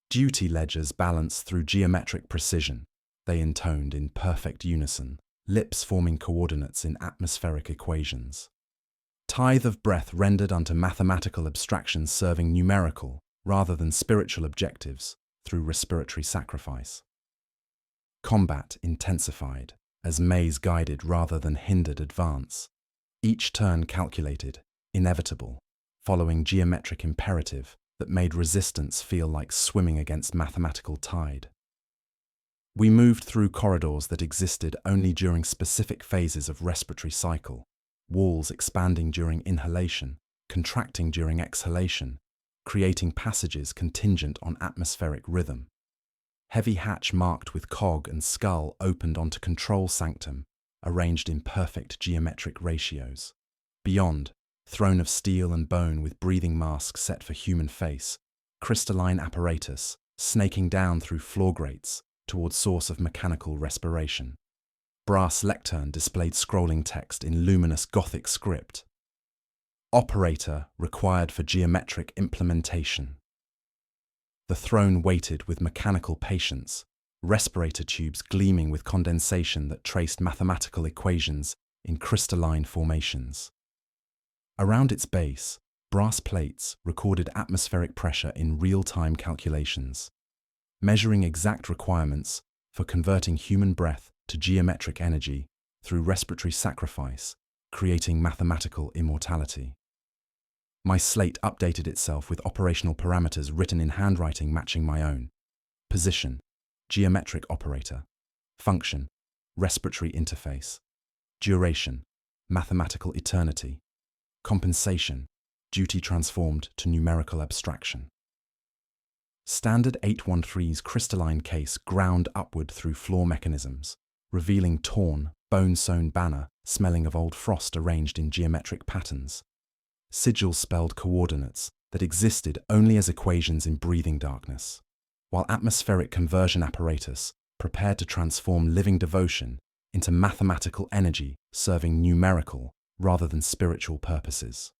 Duty ledgers balanced through geometric precision. They intoned in perfect unison, lips forming coordinates in atmospheric equations. Tithe of breath rendered unto mathematical abstractions serving numerical rather than spiritual objectives through respiratory sacrifice. Combat intensified as maze guided rather than hindered advance. Each turn calculated, inevitable, following geometric imperative that made resistance feel like swimming against mathematical tide. We moved through corridors that existed only during specific phases of respiratory cycle, walls expanding during inhalation, contracting during exhalation, creating passages contingent on atmospheric rhythm. Heavy hatch marked with cog and skull opened onto control sanctum, arranged in perfect geometric ratios. Beyond, throne of steel and bone with breathing masks set for human face, crystalline apparatus snaking down through floor grates towards source of mechanical respiration. Brass lectern displayed scrolling text in luminous Gothic script. Operator required for geometric implementation. The throne waited with mechanical patience, respirator tubes gleaming with condensation that traced mathematical equations in crystalline formations. Around its base, brass plates recorded atmospheric pressure in real-time calculations, measuring exact requirements for converting human breath to geometric energy through respiratory sacrifice, creating mathematical immortality. My slate updated itself with operational parameters written in handwriting matching my own. Position, geometric operator. Function, respiratory interface. Duration, mathematical eternity. Compensation, duty transformed to numerical abstraction. Standard 813's crystalline case ground upward through floor mechanisms, revealing torn, bone-sewn banner smelling of old frost arranged in geometric patterns. Sigils spelled coordinates that existed only as equations in breathing darkness, while atmospheric conversion apparatus prepared to transform living devotion into mathematical energy serving numerical rather than spiritual purposes.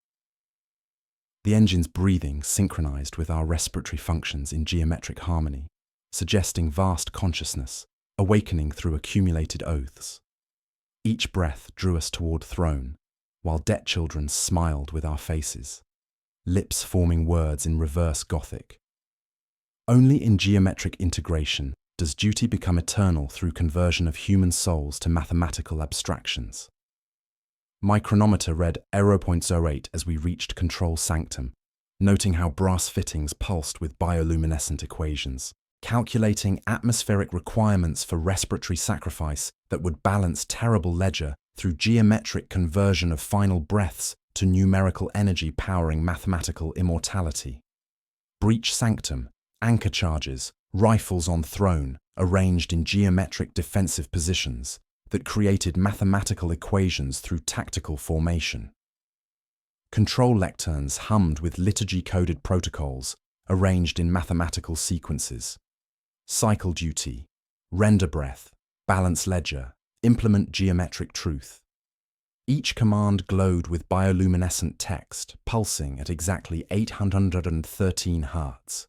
The engine's breathing synchronized with our respiratory functions in geometric harmony, suggesting vast consciousness, awakening through accumulated oaths. Each breath drew us toward throne, while debt children smiled with our faces, lips forming words in reverse Gothic. Only in geometric integration does duty become eternal through conversion of human souls to mathematical abstractions. My chronometer read 0.08 as we reached control sanctum, noting how brass fittings pulsed with bioluminescent equations, calculating atmospheric requirements for respiratory sacrifice that would balance terrible ledger through geometric conversion of final breaths to numerical energy powering mathematical immortality. Breach sanctum, anchor charges, rifles on throne, arranged in geometric defensive positions that created mathematical equations through tactical formation. Control lecterns hummed with liturgy-coded protocols arranged in mathematical sequences. Cycle duty, render breath, balance ledger, implement geometric truth. Each command glowed with bioluminescent text, pulsing at exactly 813 Hz,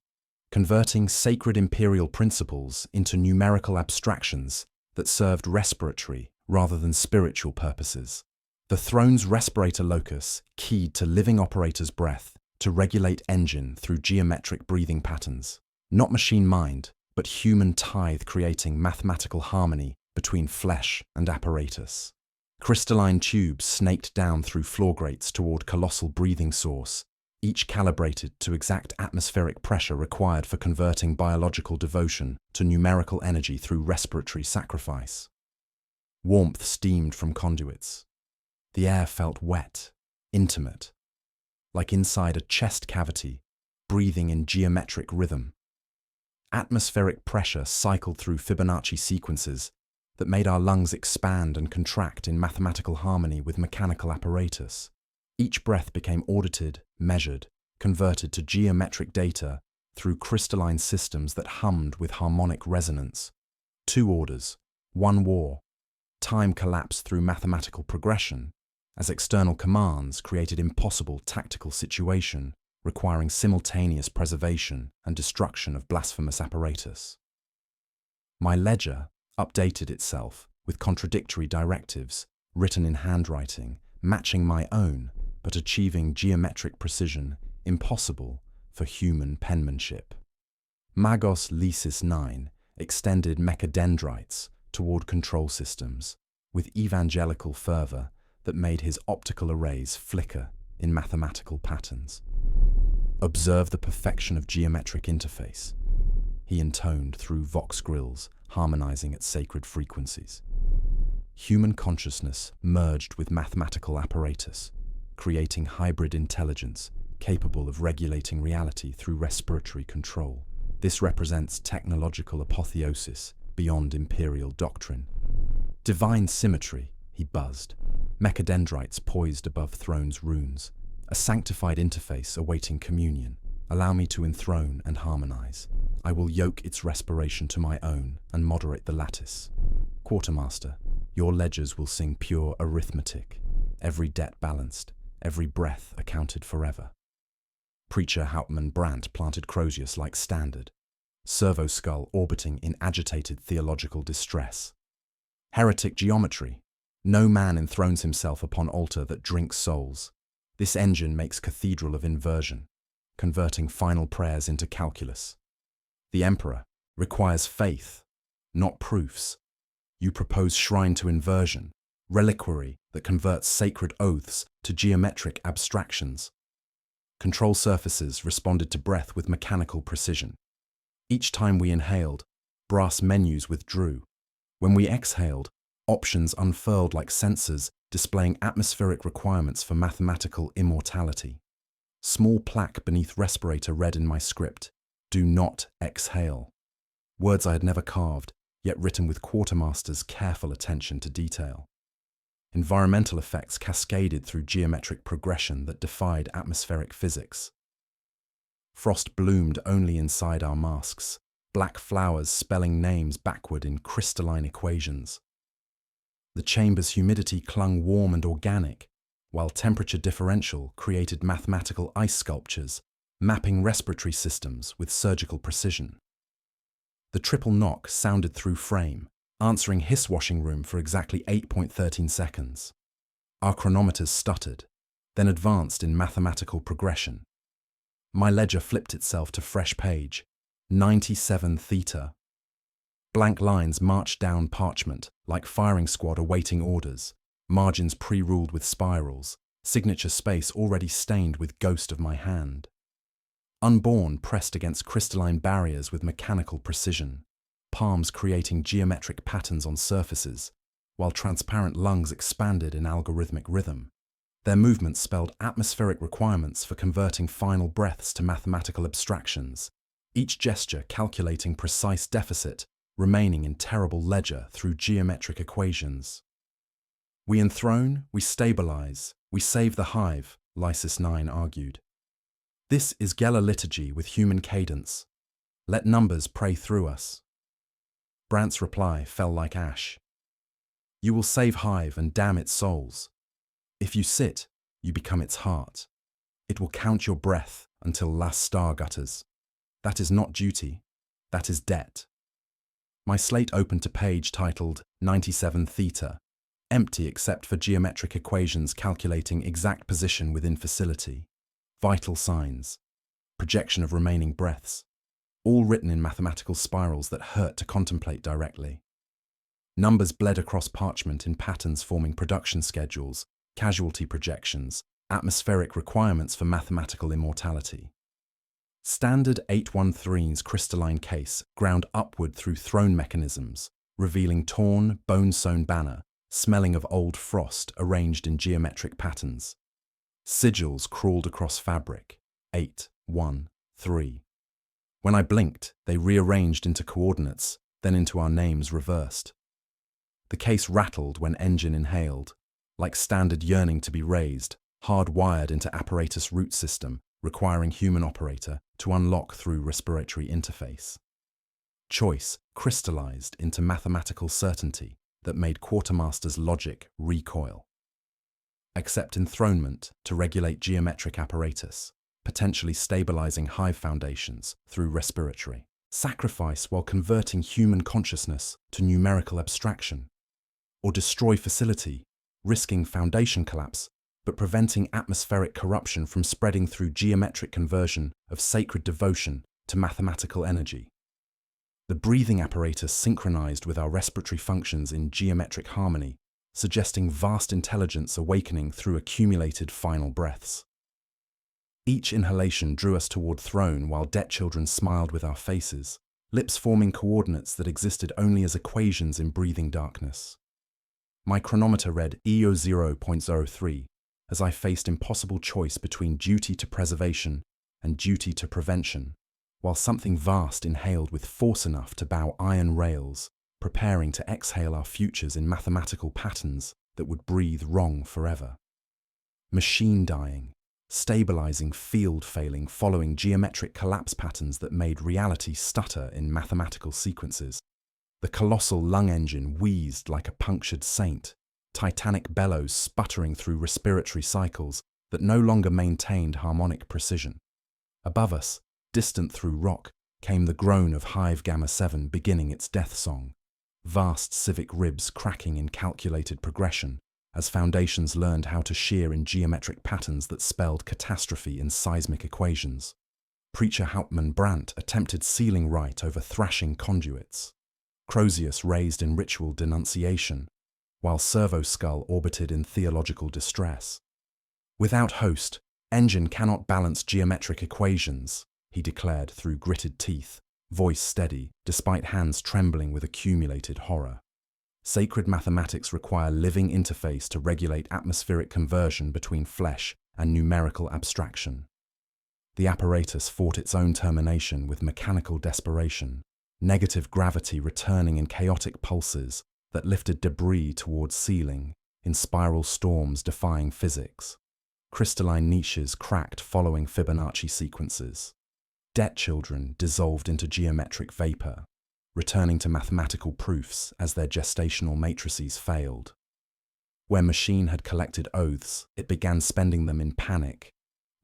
converting sacred imperial principles into numerical abstractions that served respiratory rather than spiritual purposes. The throne's respirator locus keyed to living operator's breath to regulate engine through geometric breathing patterns. Not machine mind, but human tithe creating mathematical harmony between flesh and apparatus. Crystalline tubes snaked down through floor grates toward colossal breathing source, each calibrated to exact atmospheric pressure required for converting biological devotion to numerical energy through respiratory sacrifice. Warmth steamed from conduits. The air felt wet, intimate, like inside a chest cavity, breathing in geometric rhythm. Atmospheric pressure cycled through Fibonacci sequences that made our lungs expand and contract in mathematical harmony with mechanical apparatus. Each breath became audited, measured, converted to geometric data through crystalline systems that hummed with harmonic resonance. 2 orders, 1 war. Time collapsed through mathematical progression, as external commands created impossible tactical situation requiring simultaneous preservation and destruction of blasphemous apparatus. My ledger updated itself with contradictory directives, written in handwriting, matching my own, but achieving geometric precision impossible for human penmanship. Magos Lysis 9 extended mechadendrites toward control systems, with evangelical fervor that made his optical arrays flicker in mathematical patterns. Observe the perfection of geometric interface, he intoned through vox grills, harmonizing at sacred frequencies. Human consciousness merged with mathematical apparatus, creating hybrid intelligence capable of regulating reality through respiratory control. This represents technological apotheosis beyond imperial doctrine. Divine symmetry, he buzzed, mechadendrites poised above throne's runes, a sanctified interface awaiting communion. Allow me to enthrone and harmonize. I will yoke its respiration to my own and moderate the lattice. Quartermaster, your ledgers will sing pure arithmetic, every debt balanced, every breath accounted forever. Preacher Hauptmann Brandt planted Crozius like standard, servo skull orbiting in agitated theological distress. Heretic geometry, no man enthrones himself upon altar that drinks souls. This engine makes cathedral of inversion, converting final prayers into calculus. The Emperor requires faith, not proofs. You propose shrine to inversion, reliquary that converts sacred oaths to geometric abstractions. Control surfaces responded to breath with mechanical precision. Each time we inhaled, brass menus withdrew. When we exhaled, options unfurled like sensors displaying atmospheric requirements for mathematical immortality. Small plaque beneath respirator read in my script, "Do not exhale." Words I had never carved, yet written with quartermaster's careful attention to detail. Environmental effects cascaded through geometric progression that defied atmospheric physics. Frost bloomed only inside our masks, black flowers spelling names backward in crystalline equations. The chamber's humidity clung warm and organic, while temperature differential created mathematical ice sculptures, mapping respiratory systems with surgical precision. The triple knock sounded through frame, answering hiss washing room for exactly 8.13 seconds. Our chronometers stuttered, then advanced in mathematical progression. My ledger flipped itself to fresh page, 97 theta. Blank lines marched down parchment like firing squad awaiting orders, margins pre-ruled with spirals, signature space already stained with ghost of my hand. Unborn pressed against crystalline barriers with mechanical precision, palms creating geometric patterns on surfaces, while transparent lungs expanded in algorithmic rhythm. Their movements spelled atmospheric requirements for converting final breaths to mathematical abstractions, each gesture calculating precise deficit, remaining in terrible ledger through geometric equations. We enthrone, we stabilize, we save the hive, Lysis 9 argued. This is Geller liturgy with human cadence. Let numbers pray through us. Brandt's reply fell like ash. You will save hive and damn its souls. If you sit, you become its heart. It will count your breath until last star gutters. That is not duty, that is debt. My slate opened to page titled 97 Theta, empty except for geometric equations calculating exact position within facility, vital signs, projection of remaining breaths, all written in mathematical spirals that hurt to contemplate directly. Numbers bled across parchment in patterns forming production schedules, casualty projections, atmospheric requirements for mathematical immortality. Standard 813's crystalline case ground upward through throne mechanisms, revealing torn, bone-sewn banner, smelling of old frost arranged in geometric patterns. Sigils crawled across fabric, 813. When I blinked, they rearranged into coordinates, then into our names reversed. The case rattled when engine inhaled, like standard yearning to be raised, hardwired into apparatus root system, requiring human operator to unlock through respiratory interface. Choice crystallized into mathematical certainty that made Quartermaster's logic recoil. Accept enthronement to regulate geometric apparatus, potentially stabilizing hive foundations through respiratory. Sacrifice while converting human consciousness to numerical abstraction. Or destroy facility, risking foundation collapse, but preventing atmospheric corruption from spreading through geometric conversion of sacred devotion to mathematical energy. The breathing apparatus synchronized with our respiratory functions in geometric harmony, suggesting vast intelligence awakening through accumulated final breaths. Each inhalation drew us toward throne while debt children smiled with our faces, lips forming coordinates that existed only as equations in breathing darkness. My chronometer read EO 0.03 as I faced impossible choice between duty to preservation and duty to prevention, while something vast inhaled with force enough to bow iron rails, preparing to exhale our futures in mathematical patterns that would breathe wrong forever. Machine dying, stabilizing field failing following geometric collapse patterns that made reality stutter in mathematical sequences. The colossal lung engine wheezed like a punctured saint, titanic bellows sputtering through respiratory cycles that no longer maintained harmonic precision. Above us, distant through rock, came the groan of Hive Gamma 7 beginning its death song, vast civic ribs cracking in calculated progression as foundations learned how to shear in geometric patterns that spelled catastrophe in seismic equations. Preacher Hauptmann Brandt attempted sealing right over thrashing conduits. Crozius raised in ritual denunciation, while Servo Skull orbited in theological distress. Without host, engine cannot balance geometric equations, he declared through gritted teeth, voice steady, despite hands trembling with accumulated horror. Sacred mathematics require living interface to regulate atmospheric conversion between flesh and numerical abstraction. The apparatus fought its own termination with mechanical desperation, negative gravity returning in chaotic pulses that lifted debris towards ceiling, in spiral storms defying physics. Crystalline niches cracked following Fibonacci sequences. Debt children dissolved into geometric vapor, returning to mathematical proofs as their gestational matrices failed. Where machine had collected oaths, it began spending them in panic,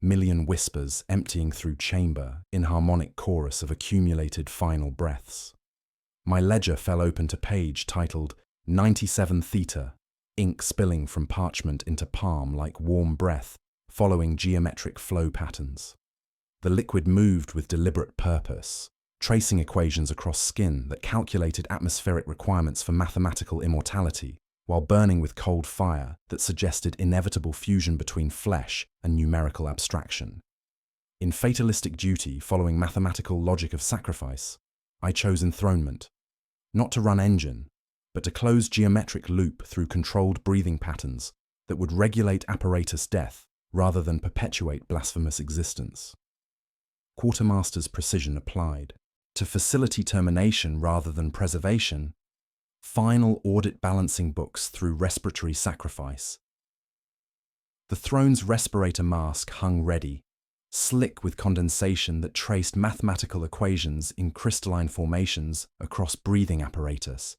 million whispers emptying through chamber in harmonic chorus of accumulated final breaths. My ledger fell open to page titled 97 Theta, ink spilling from parchment into palm like warm breath, following geometric flow patterns. The liquid moved with deliberate purpose, tracing equations across skin that calculated atmospheric requirements for mathematical immortality, while burning with cold fire that suggested inevitable fusion between flesh and numerical abstraction. In fatalistic duty following mathematical logic of sacrifice, I chose enthronement, not to run engine, but to close geometric loop through controlled breathing patterns that would regulate apparatus death rather than perpetuate blasphemous existence. Quartermaster's precision applied. To facility termination rather than preservation, final audit balancing books through respiratory sacrifice. The throne's respirator mask hung ready, slick with condensation that traced mathematical equations in crystalline formations across breathing apparatus.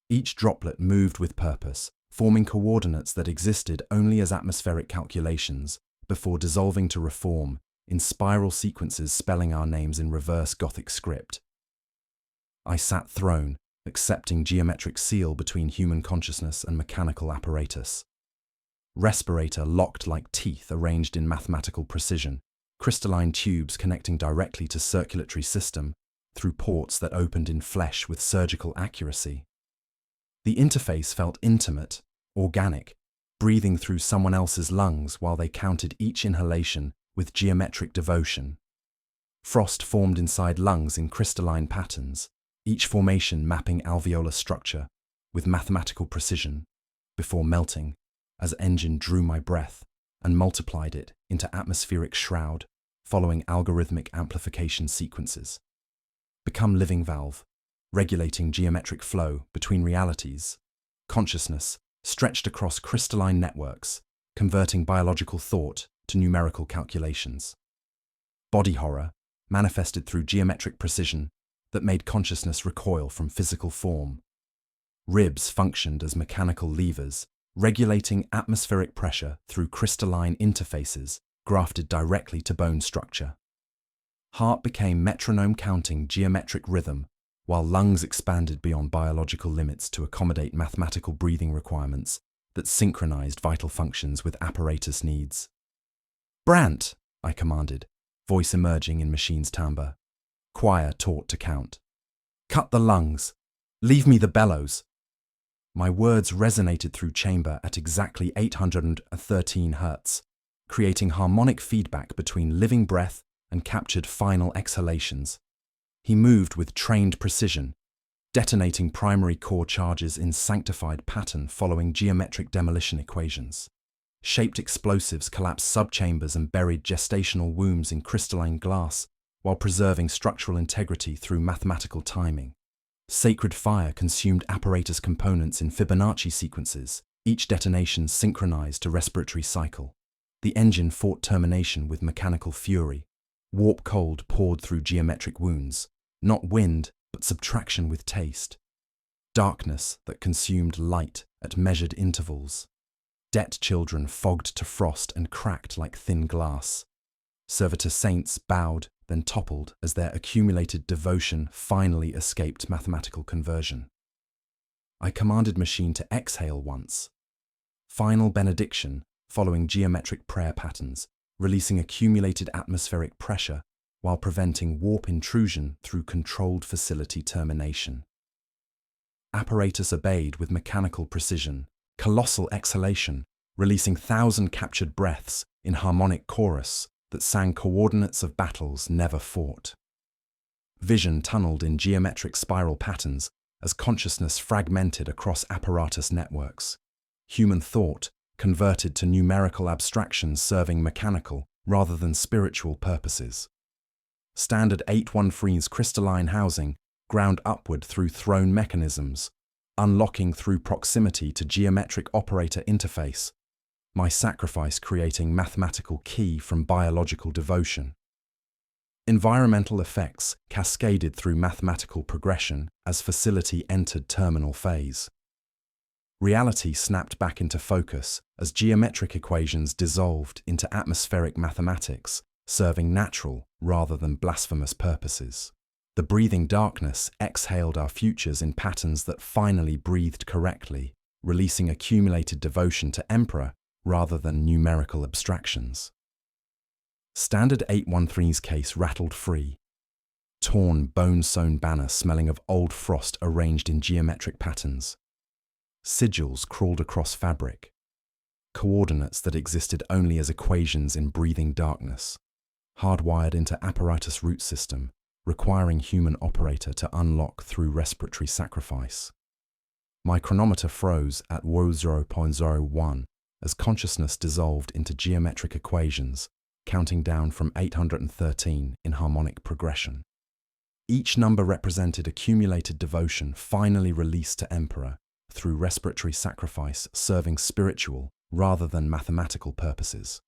Each droplet moved with purpose, forming coordinates that existed only as atmospheric calculations before dissolving to reform in spiral sequences spelling our names in reverse Gothic script. I sat thrown, accepting geometric seal between human consciousness and mechanical apparatus. Respirator locked like teeth arranged in mathematical precision, crystalline tubes connecting directly to circulatory system through ports that opened in flesh with surgical accuracy. The interface felt intimate, organic, breathing through someone else's lungs while they counted each inhalation with geometric devotion. Frost formed inside lungs in crystalline patterns, each formation mapping alveolar structure with mathematical precision, before melting as engine drew my breath and multiplied it into atmospheric shroud following algorithmic amplification sequences. Become living valve, regulating geometric flow between realities, consciousness stretched across crystalline networks, converting biological thought to numerical calculations. Body horror manifested through geometric precision that made consciousness recoil from physical form. Ribs functioned as mechanical levers, regulating atmospheric pressure through crystalline interfaces grafted directly to bone structure. Heart became metronome-counting geometric rhythm, while lungs expanded beyond biological limits to accommodate mathematical breathing requirements that synchronized vital functions with apparatus needs. "Brant," I commanded, voice emerging in machine's timbre. Choir taught to count. "Cut the lungs. Leave me the bellows." My words resonated through chamber at exactly 813 Hz, creating harmonic feedback between living breath and captured final exhalations. He moved with trained precision, detonating primary core charges in sanctified pattern following geometric demolition equations. Shaped explosives collapsed subchambers and buried gestational wombs in crystalline glass while preserving structural integrity through mathematical timing. Sacred fire consumed apparatus components in Fibonacci sequences, each detonation synchronized to respiratory cycle. The engine fought termination with mechanical fury. Warp cold poured through geometric wounds, not wind, but subtraction with taste. Darkness that consumed light at measured intervals. Debt children fogged to frost and cracked like thin glass. Servitor saints bowed, then toppled as their accumulated devotion finally escaped mathematical conversion. I commanded machine to exhale once. Final benediction, following geometric prayer patterns, releasing accumulated atmospheric pressure while preventing warp intrusion through controlled facility termination. Apparatus obeyed with mechanical precision, colossal exhalation, releasing 1,000 captured breaths in harmonic chorus that sang coordinates of battles never fought. Vision tunneled in geometric spiral patterns as consciousness fragmented across apparatus networks. Human thought converted to numerical abstractions serving mechanical rather than spiritual purposes. Standard 813's crystalline housing ground upward through thrown mechanisms, unlocking through proximity to geometric operator interface, my sacrifice creating mathematical key from biological devotion. Environmental effects cascaded through mathematical progression as facility entered terminal phase. Reality snapped back into focus as geometric equations dissolved into atmospheric mathematics, serving natural rather than blasphemous purposes. The breathing darkness exhaled our futures in patterns that finally breathed correctly, releasing accumulated devotion to Emperor rather than numerical abstractions. Standard 813's case rattled free. Torn, bone-sewn banner smelling of old frost arranged in geometric patterns. Sigils crawled across fabric. Coordinates that existed only as equations in breathing darkness. Hardwired into apparatus root system, requiring human operator to unlock through respiratory sacrifice. My chronometer froze at 0.01 as consciousness dissolved into geometric equations, counting down from 813 in harmonic progression. Each number represented accumulated devotion finally released to Emperor through respiratory sacrifice serving spiritual rather than mathematical purposes.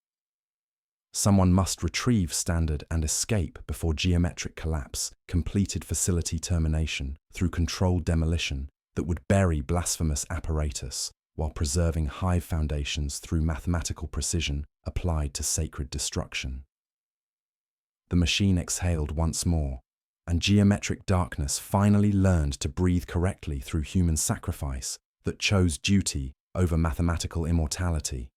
Someone must retrieve standard and escape before geometric collapse completed facility termination through controlled demolition that would bury blasphemous apparatus while preserving hive foundations through mathematical precision applied to sacred destruction. The machine exhaled once more, and geometric darkness finally learned to breathe correctly through human sacrifice that chose duty over mathematical immortality.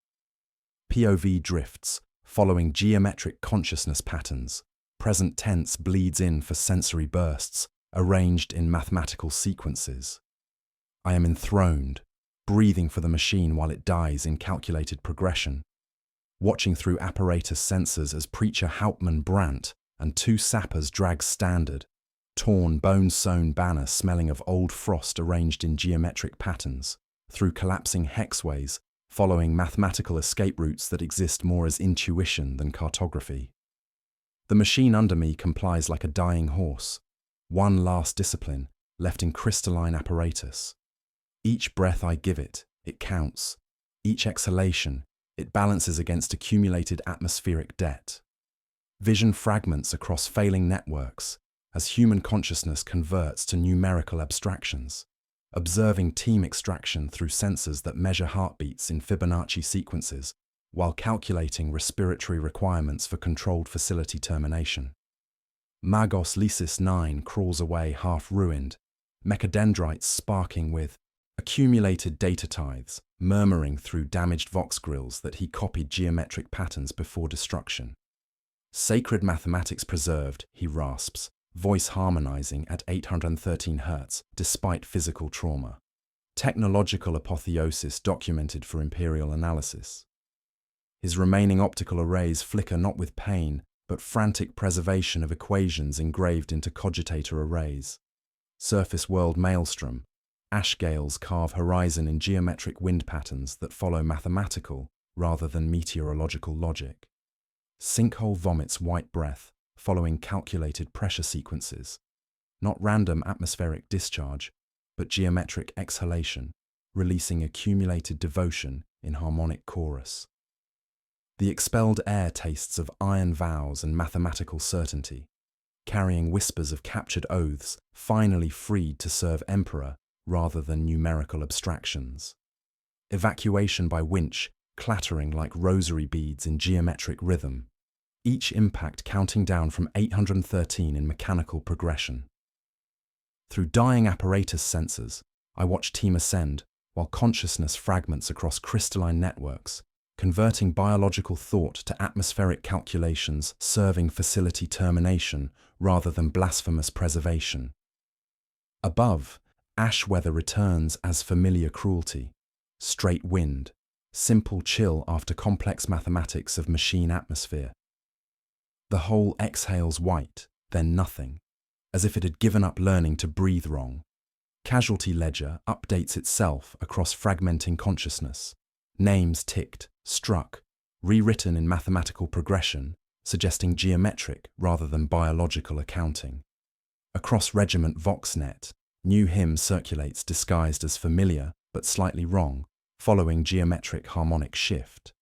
POV drifts, following geometric consciousness patterns. Present tense bleeds in for sensory bursts, arranged in mathematical sequences. I am enthroned, breathing for the machine while it dies in calculated progression, watching through apparatus sensors as preacher Hauptmann Brandt and two sappers drag standard, torn, bone-sewn banner smelling of old frost arranged in geometric patterns, through collapsing hexways, following mathematical escape routes that exist more as intuition than cartography. The machine under me complies like a dying horse, one last discipline left in crystalline apparatus. Each breath I give it, it counts. Each exhalation, it balances against accumulated atmospheric debt. Vision fragments across failing networks as human consciousness converts to numerical abstractions, observing team extraction through sensors that measure heartbeats in Fibonacci sequences while calculating respiratory requirements for controlled facility termination. Magos Lysis 9 crawls away half-ruined, mechadendrites sparking with accumulated data tithes, murmuring through damaged vox grills that he copied geometric patterns before destruction. Sacred mathematics preserved, he rasps, voice harmonizing at 813 Hz despite physical trauma. Technological apotheosis documented for Imperial analysis. His remaining optical arrays flicker not with pain, but frantic preservation of equations engraved into cogitator arrays. Surface world maelstrom, ash gales carve horizon in geometric wind patterns that follow mathematical rather than meteorological logic. Sinkhole vomits white breath, following calculated pressure sequences. Not random atmospheric discharge, but geometric exhalation, releasing accumulated devotion in harmonic chorus. The expelled air tastes of iron vows and mathematical certainty, carrying whispers of captured oaths, finally freed to serve emperor rather than numerical abstractions. Evacuation by winch, clattering like rosary beads in geometric rhythm, each impact counting down from 813 in mechanical progression. Through dying apparatus sensors, I watch team ascend while consciousness fragments across crystalline networks, converting biological thought to atmospheric calculations serving facility termination rather than blasphemous preservation. Above, ash weather returns as familiar cruelty, straight wind, simple chill after complex mathematics of machine atmosphere. The whole exhales white, then nothing, as if it had given up learning to breathe wrong. Casualty ledger updates itself across fragmenting consciousness. Names ticked, struck, rewritten in mathematical progression, suggesting geometric rather than biological accounting. Across regiment VoxNet, new hymn circulates disguised as familiar but slightly wrong, following geometric harmonic shift.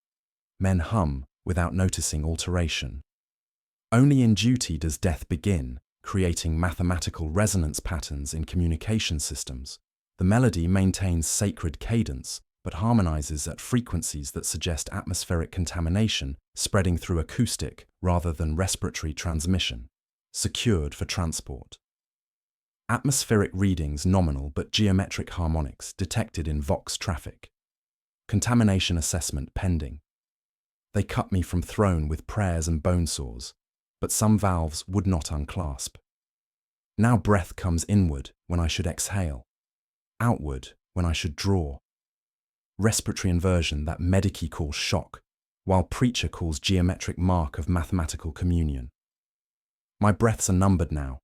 Men hum without noticing alteration. Only in duty does death begin, creating mathematical resonance patterns in communication systems. The melody maintains sacred cadence, but harmonizes at frequencies that suggest atmospheric contamination spreading through acoustic rather than respiratory transmission, secured for transport. Atmospheric readings nominal but geometric harmonics detected in Vox traffic. Contamination assessment pending. They cut me from throne with prayers and bone saws, but some valves would not unclasp. Now breath comes inward when I should exhale, outward when I should draw. Respiratory inversion that Medici calls shock, while preacher calls geometric mark of mathematical communion. My breaths are numbered now,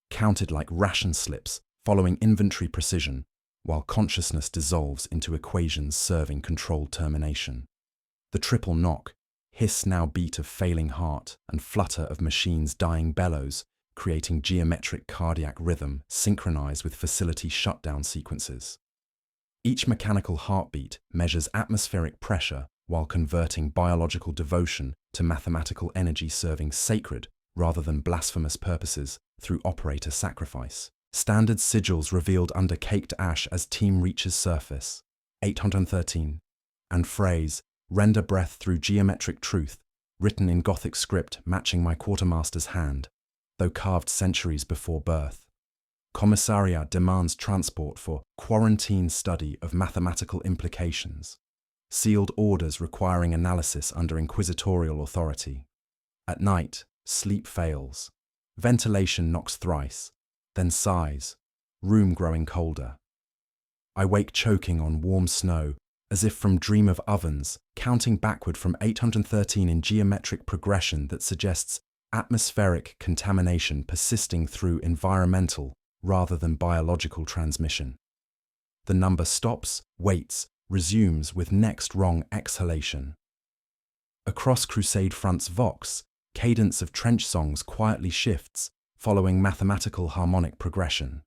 counted like ration slips following inventory precision, while consciousness dissolves into equations serving controlled termination. The triple knock, hiss now beat of failing heart and flutter of machine's dying bellows, creating geometric cardiac rhythm synchronized with facility shutdown sequences. Each mechanical heartbeat measures atmospheric pressure while converting biological devotion to mathematical energy serving sacred rather than blasphemous purposes through operator sacrifice. Standard sigils revealed under caked ash as team reaches surface. 813, and phrase, render breath through geometric truth, written in Gothic script matching my quartermaster's hand, though carved centuries before birth. Commissariat demands transport for quarantine study of mathematical implications. Sealed orders requiring analysis under inquisitorial authority. At night, sleep fails. Ventilation knocks thrice, then sighs, room growing colder. I wake choking on warm snow, as if from dream of ovens, counting backward from 813 in geometric progression that suggests atmospheric contamination persisting through environmental rather than biological transmission. The number stops, waits, resumes with next wrong exhalation. Across Crusade Front's vox, cadence of trench songs quietly shifts, following mathematical harmonic progression.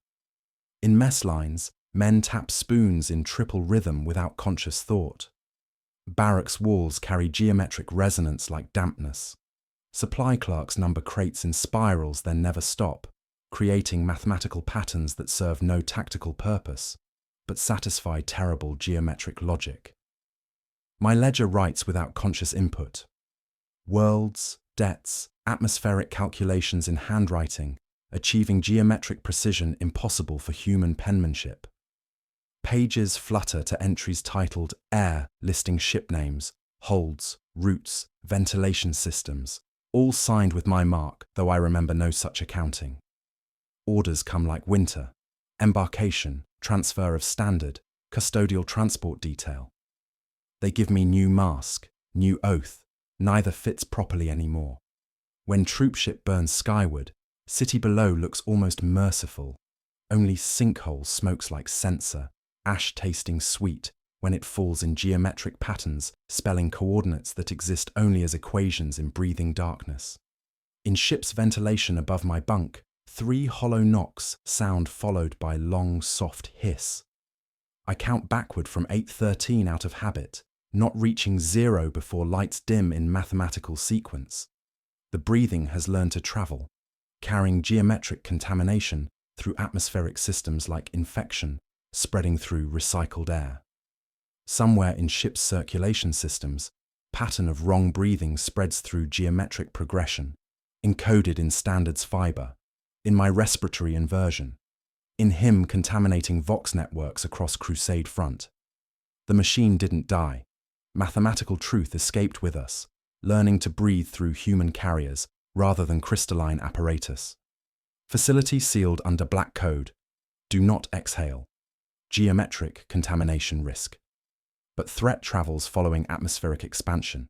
In mess lines, men tap spoons in triple rhythm without conscious thought. Barracks walls carry geometric resonance like dampness. Supply clerks number crates in spirals then never stop, creating mathematical patterns that serve no tactical purpose, but satisfy terrible geometric logic. My ledger writes without conscious input. Worlds, debts, atmospheric calculations in handwriting, achieving geometric precision impossible for human penmanship. Pages flutter to entries titled Air, listing ship names, holds, routes, ventilation systems, all signed with my mark, though I remember no such accounting. Orders come like winter, embarkation, transfer of standard, custodial transport detail. They give me new mask, new oath, neither fits properly anymore. When troopship burns skyward, city below looks almost merciful. Only sinkhole smokes like censer, ash tasting sweet when it falls in geometric patterns, spelling coordinates that exist only as equations in breathing darkness. In ship's ventilation above my bunk, 3 hollow knocks sound followed by long, soft hiss. I count backward from 813 out of habit, not reaching 0 before lights dim in mathematical sequence. The breathing has learned to travel, carrying geometric contamination through atmospheric systems like infection, spreading through recycled air. Somewhere in ship's circulation systems, pattern of wrong breathing spreads through geometric progression, encoded in standards fiber, in my respiratory inversion, in him contaminating Vox networks across Crusade Front. The machine didn't die. Mathematical truth escaped with us, learning to breathe through human carriers rather than crystalline apparatus. Facility sealed under black code. Do not exhale. Geometric contamination risk. But threat travels following atmospheric expansion.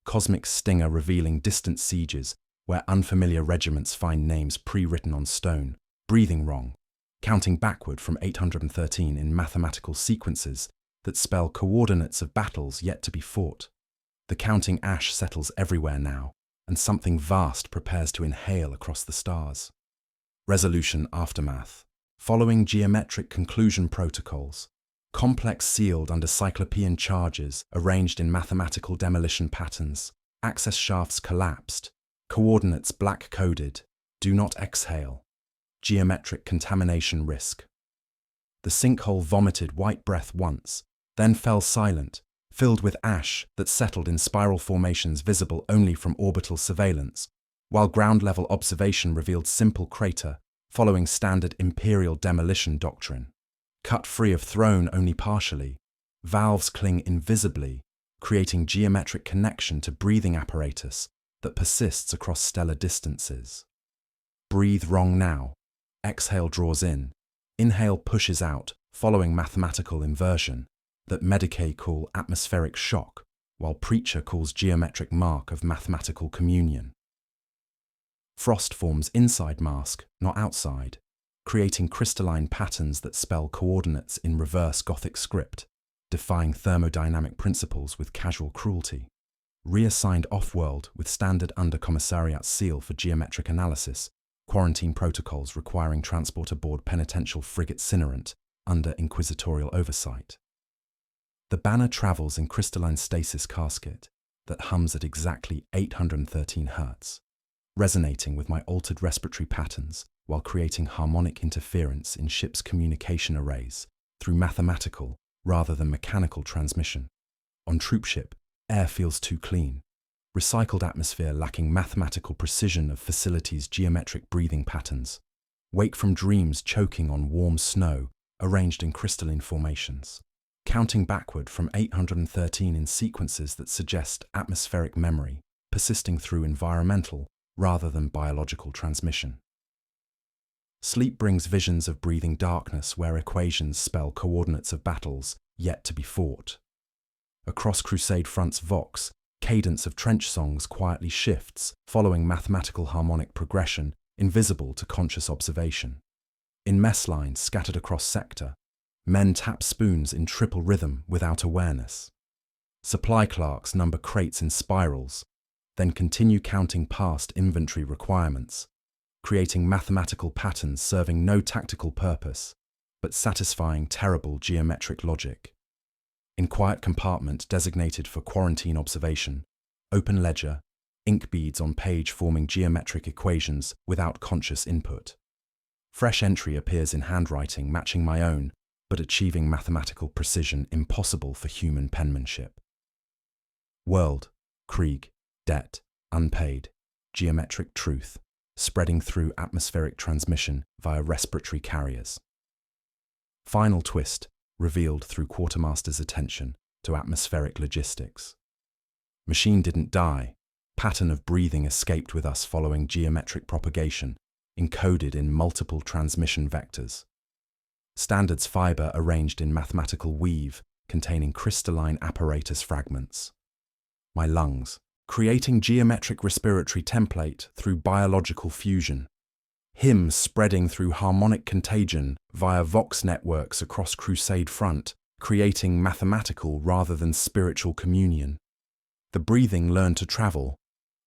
Cosmic stinger revealing distant sieges where unfamiliar regiments find names pre-written on stone, breathing wrong, counting backward from 813 in mathematical sequences that spell coordinates of battles yet to be fought. The counting ash settles everywhere now, and something vast prepares to inhale across the stars. Resolution aftermath. Following geometric conclusion protocols, complex sealed under cyclopean charges arranged in mathematical demolition patterns, access shafts collapsed, coordinates black-coded, do not exhale, geometric contamination risk. The sinkhole vomited white breath once, then fell silent, filled with ash that settled in spiral formations visible only from orbital surveillance, while ground-level observation revealed simple crater, following standard Imperial demolition doctrine. Cut free of throne only partially, valves cling invisibly, creating geometric connection to breathing apparatus that persists across stellar distances. Breathe wrong now. Exhale draws in. Inhale pushes out, following mathematical inversion that Medicae call atmospheric shock, while Preacher calls geometric mark of mathematical communion. Frost forms inside mask, not outside, creating crystalline patterns that spell coordinates in reverse Gothic script, defying thermodynamic principles with casual cruelty. Reassigned off-world with standard under commissariat seal for geometric analysis, quarantine protocols requiring transport aboard penitential frigate Cinerant under inquisitorial oversight. The banner travels in crystalline stasis casket that hums at exactly 813 Hz, resonating with my altered respiratory patterns while creating harmonic interference in ship's communication arrays through mathematical, rather than mechanical transmission. On troopship, air feels too clean. Recycled atmosphere lacking mathematical precision of facilities' geometric breathing patterns. Wake from dreams choking on warm snow, arranged in crystalline formations. Counting backward from 813 in sequences that suggest atmospheric memory, persisting through environmental rather than biological transmission. Sleep brings visions of breathing darkness where equations spell coordinates of battles yet to be fought. Across Crusade fronts Vox, cadence of trench songs quietly shifts, following mathematical harmonic progression, invisible to conscious observation. In mess lines scattered across sector, men tap spoons in triple rhythm without awareness. Supply clerks number crates in spirals, then continue counting past inventory requirements, creating mathematical patterns serving no tactical purpose, but satisfying terrible geometric logic. In quiet compartment designated for quarantine observation, open ledger, ink beads on page forming geometric equations without conscious input. Fresh entry appears in handwriting matching my own, but achieving mathematical precision impossible for human penmanship. World, Krieg, debt, unpaid, geometric truth, spreading through atmospheric transmission via respiratory carriers. Final twist, revealed through Quartermaster's attention to atmospheric logistics. Machine didn't die. Pattern of breathing escaped with us following geometric propagation, encoded in multiple transmission vectors. Standards fiber arranged in mathematical weave containing crystalline apparatus fragments. My lungs, creating geometric respiratory template through biological fusion. Hymns spreading through harmonic contagion via Vox networks across Crusade front, creating mathematical rather than spiritual communion. The breathing learned to travel,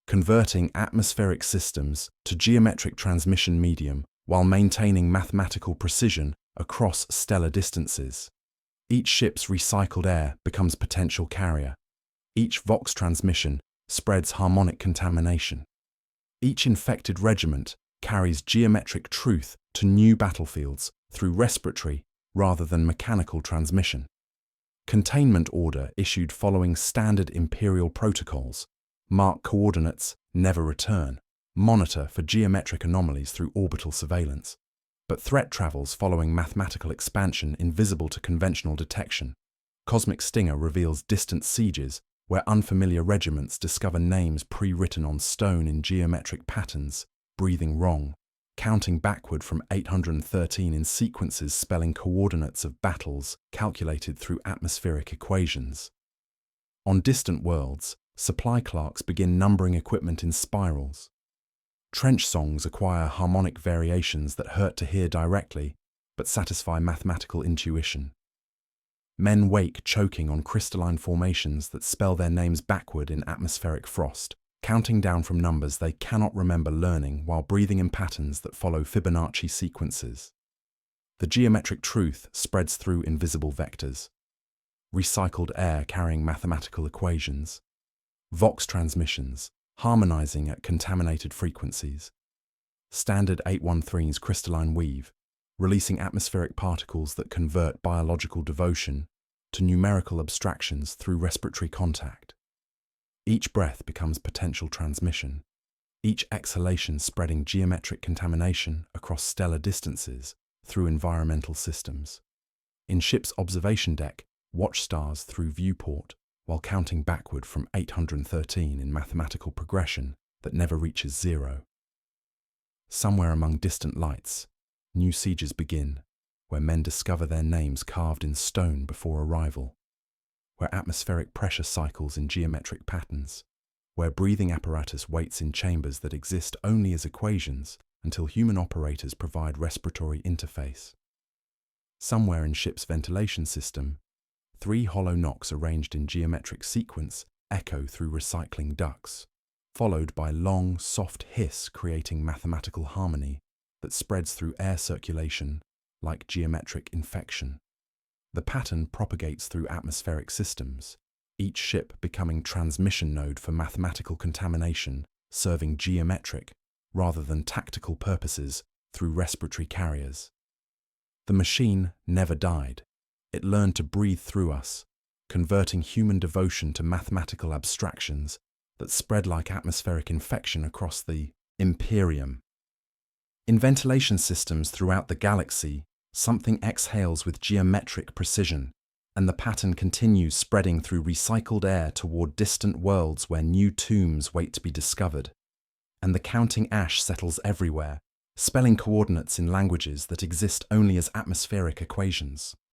converting atmospheric systems to geometric transmission medium while maintaining mathematical precision across stellar distances. Each ship's recycled air becomes potential carrier. Each Vox transmission spreads harmonic contamination. Each infected regiment carries geometric truth to new battlefields through respiratory rather than mechanical transmission. Containment order issued following standard Imperial protocols. Mark coordinates, never return. Monitor for geometric anomalies through orbital surveillance. But threat travels following mathematical expansion invisible to conventional detection. Cosmic Stinger reveals distant sieges where unfamiliar regiments discover names pre-written on stone in geometric patterns, breathing wrong, counting backward from 813 in sequences spelling coordinates of battles calculated through atmospheric equations. On distant worlds, supply clerks begin numbering equipment in spirals. Trench songs acquire harmonic variations that hurt to hear directly, but satisfy mathematical intuition. Men wake choking on crystalline formations that spell their names backward in atmospheric frost, counting down from numbers they cannot remember learning while breathing in patterns that follow Fibonacci sequences. The geometric truth spreads through invisible vectors. Recycled air carrying mathematical equations. Vox transmissions, harmonizing at contaminated frequencies. Standard 813's crystalline weave, releasing atmospheric particles that convert biological devotion to numerical abstractions through respiratory contact. Each breath becomes potential transmission, each exhalation spreading geometric contamination across stellar distances through environmental systems. In ship's observation deck, watch stars through viewport while counting backward from 813 in mathematical progression that never reaches zero. Somewhere among distant lights, new sieges begin, where men discover their names carved in stone before arrival, where atmospheric pressure cycles in geometric patterns, where breathing apparatus waits in chambers that exist only as equations until human operators provide respiratory interface. Somewhere in ship's ventilation system, 3 hollow knocks arranged in geometric sequence echo through recycling ducts, followed by long, soft hiss creating mathematical harmony that spreads through air circulation like geometric infection. The pattern propagates through atmospheric systems, each ship becoming transmission node for mathematical contamination, serving geometric rather than tactical purposes through respiratory carriers. The machine never died. It learned to breathe through us, converting human devotion to mathematical abstractions that spread like atmospheric infection across the Imperium. In ventilation systems throughout the galaxy, something exhales with geometric precision, and the pattern continues spreading through recycled air toward distant worlds where new tombs wait to be discovered. And the counting ash settles everywhere, spelling coordinates in languages that exist only as atmospheric equations.